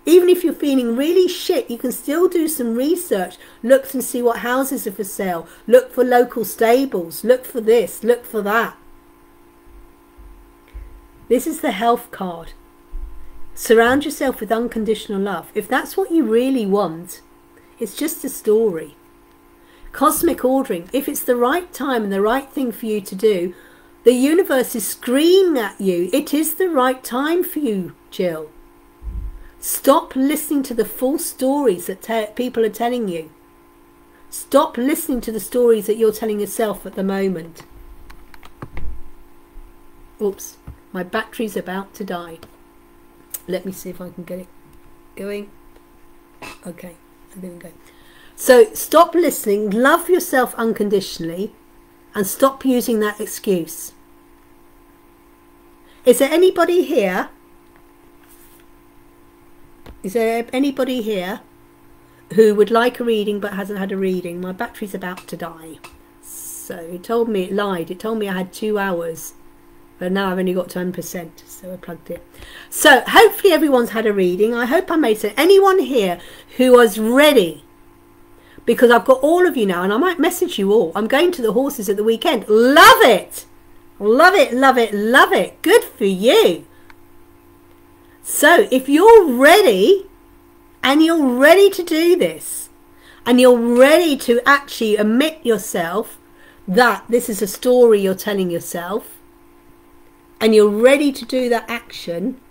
Even if you're feeling really shit, you can still do some research. Look and see what houses are for sale. Look for local stables. Look for this. Look for that. This is the health card. Surround yourself with unconditional love. If that's what you really want, it's just a story. Cosmic ordering. If it's the right time and the right thing for you to do, the universe is screaming at you. It is the right time for you, Jill. Stop listening to the false stories that people are telling you. Stop listening to the stories that you're telling yourself at the moment. Oops, my battery's about to die. Let me see if I can get it going. Okay, there we go. So stop listening, love yourself unconditionally, and stop using that excuse. Is there anybody here? Is there anybody here who would like a reading but hasn't had a reading? My battery's about to die. So it told me, it lied. It told me I had 2 hours. But now I've only got 10%. So I plugged it. So hopefully everyone's had a reading. I hope I made sense. Anyone here who was ready? Because I've got all of you now and I might message you all. I'm going to the horses at the weekend. Love it. Love it, love it, love it. Good for you. So if you're ready, and you're ready to do this, and you're ready to actually admit yourself that this is a story you're telling yourself, and you're ready to do that action,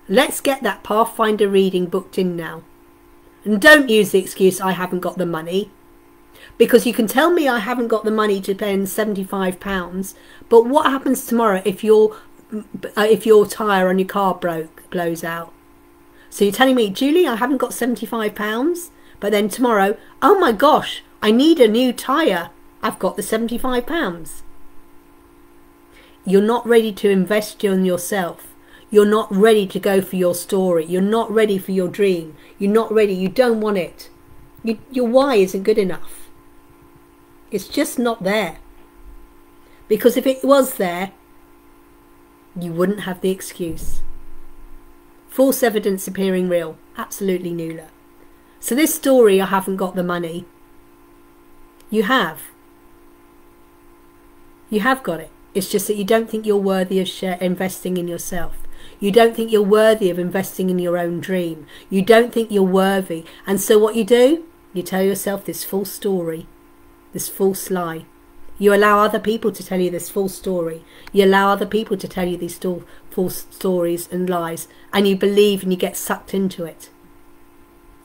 let's get that Pathfinder reading booked in now. And don't use the excuse, I haven't got the money. Because you can tell me I haven't got the money to spend £75, but what happens tomorrow if your tyre on your car blows out? So you're telling me, Julie, I haven't got £75, but then tomorrow, oh my gosh, I need a new tyre. I've got the £75. You're not ready to invest in yourself. You're not ready to go for your story. You're not ready for your dream. You're not ready. You don't want it. Your why isn't good enough. It's just not there. Because if it was there, you wouldn't have the excuse. False evidence appearing real. Absolutely, Nuala. So this story, I haven't got the money. You have. You have got it. It's just that you don't think you're worthy of investing in yourself. You don't think you're worthy of investing in your own dream. You don't think you're worthy. And so what you do, you tell yourself this false story, this false lie. You allow other people to tell you this false story. You allow other people to tell you these false stories and lies. And you believe and you get sucked into it.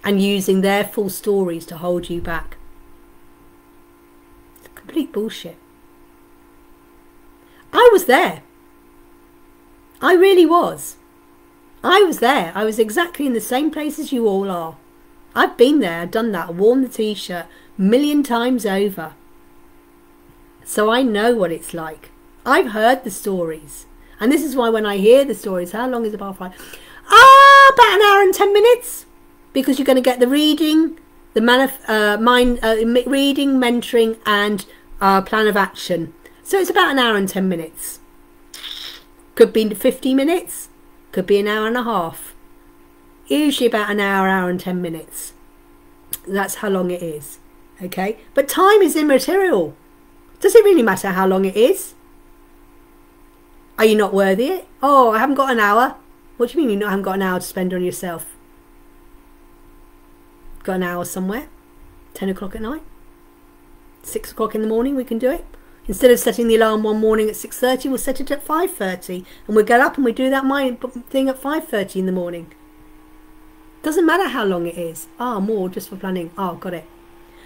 And using their false stories to hold you back. It's complete bullshit. I was there. I really was. I was there. I was exactly in the same place as you all are. I've been there. I've done that. I've worn the t-shirt a million times over. So I know what it's like. I've heard the stories. And this is why when I hear the stories, how long is the bar fight? About an hour and 10 minutes. Because you're going to get the reading, the reading, mentoring and plan of action. So it's about an hour and 10 minutes. Could be 50 minutes. Could be an hour and a half. Usually about an hour, hour and 10 minutes. That's how long it is. Okay? But time is immaterial. Does it really matter how long it is? Are you not worthy it? Oh, I haven't got an hour. What do you mean you haven't got an hour to spend on yourself? Got an hour somewhere? 10 o'clock at night? 6 o'clock in the morning we can do it? Instead of setting the alarm one morning at 6:30, we'll set it at 5:30. And we'll get up and we do that thing at 5:30 in the morning. Doesn't matter how long it is. More just for planning. Got it.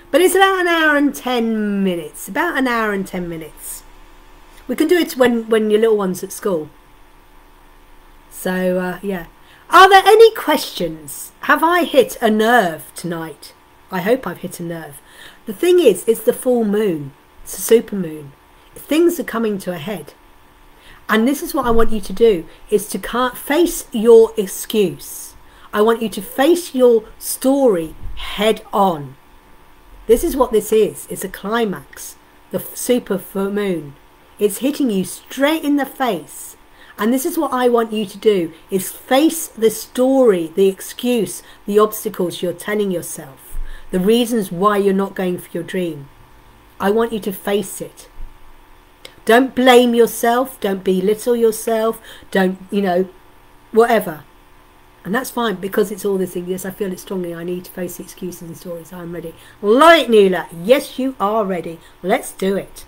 But it's about an hour and 10 minutes. About an hour and 10 minutes. We can do it when your little one's at school. So, yeah. Are there any questions? Have I hit a nerve tonight? I hope I've hit a nerve. The thing is, it's the full moon. It's a super moon. Things are coming to a head. And this is what I want you to do, is to face your excuse. I want you to face your story head on. This is what this is. It's a climax. The super full moon. It's hitting you straight in the face. And this is what I want you to do, is face the story, the excuse, the obstacles you're telling yourself, the reasons why you're not going for your dream. I want you to face it. Don't blame yourself. Don't belittle yourself. Don't, whatever. And that's fine, because it's all this thing. Yes, I feel it strongly. I need to face the excuses and stories. I'm ready. Love it, Nuala. Yes, you are ready. Let's do it.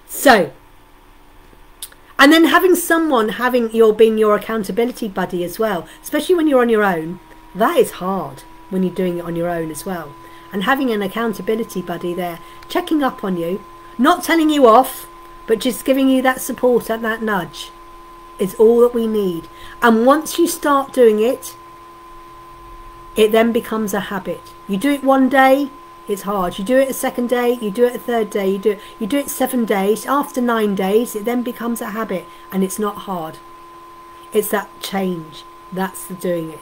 So, and then having someone being your accountability buddy as well, especially when you're on your own, that is hard when you're doing it on your own as well. And having an accountability buddy there, checking up on you, not telling you off, but just giving you that support and that nudge is all that we need. And once you start doing it, it then becomes a habit. You do it one day, it's hard. You do it a second day, you do it a third day, you do it 7 days. After 9 days, it then becomes a habit, and it's not hard. It's that change. That's the doing it.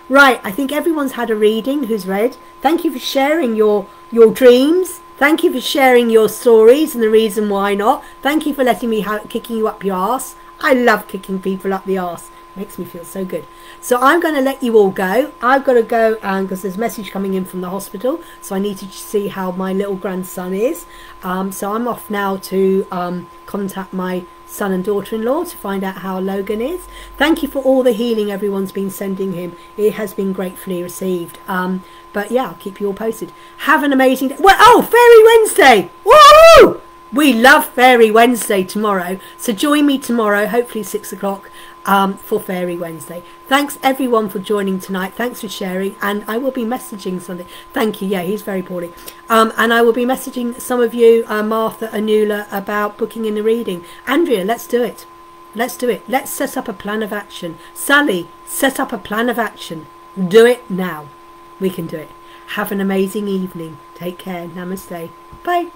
Right, I think everyone's had a reading who's read. Thank you for sharing your dreams. Thank you for sharing your stories and the reason why not. Thank you for letting me kicking you up your arse. I love kicking people up the arse. Makes me feel so good. So I'm going to let you all go. I've got to go because there's a message coming in from the hospital. So I need to see how my little grandson is. So I'm off now to contact my son and daughter-in-law to find out how Logan is. Thank you for all the healing everyone's been sending him. It has been gratefully received. But yeah, I'll keep you all posted. Have an amazing day. Well, oh, Fairy Wednesday! Woo! We love Fairy Wednesday tomorrow. So join me tomorrow, hopefully 6 o'clock, for Fairy Wednesday. Thanks everyone for joining tonight. Thanks for sharing. And I will be messaging something. Thank you. Yeah, he's very poorly. And I will be messaging some of you, Martha, Anula, about booking in a reading. Andrea, let's do it. Let's do it. Let's set up a plan of action. Sally, set up a plan of action. Do it now. We can do it. Have an amazing evening. Take care. Namaste. Bye.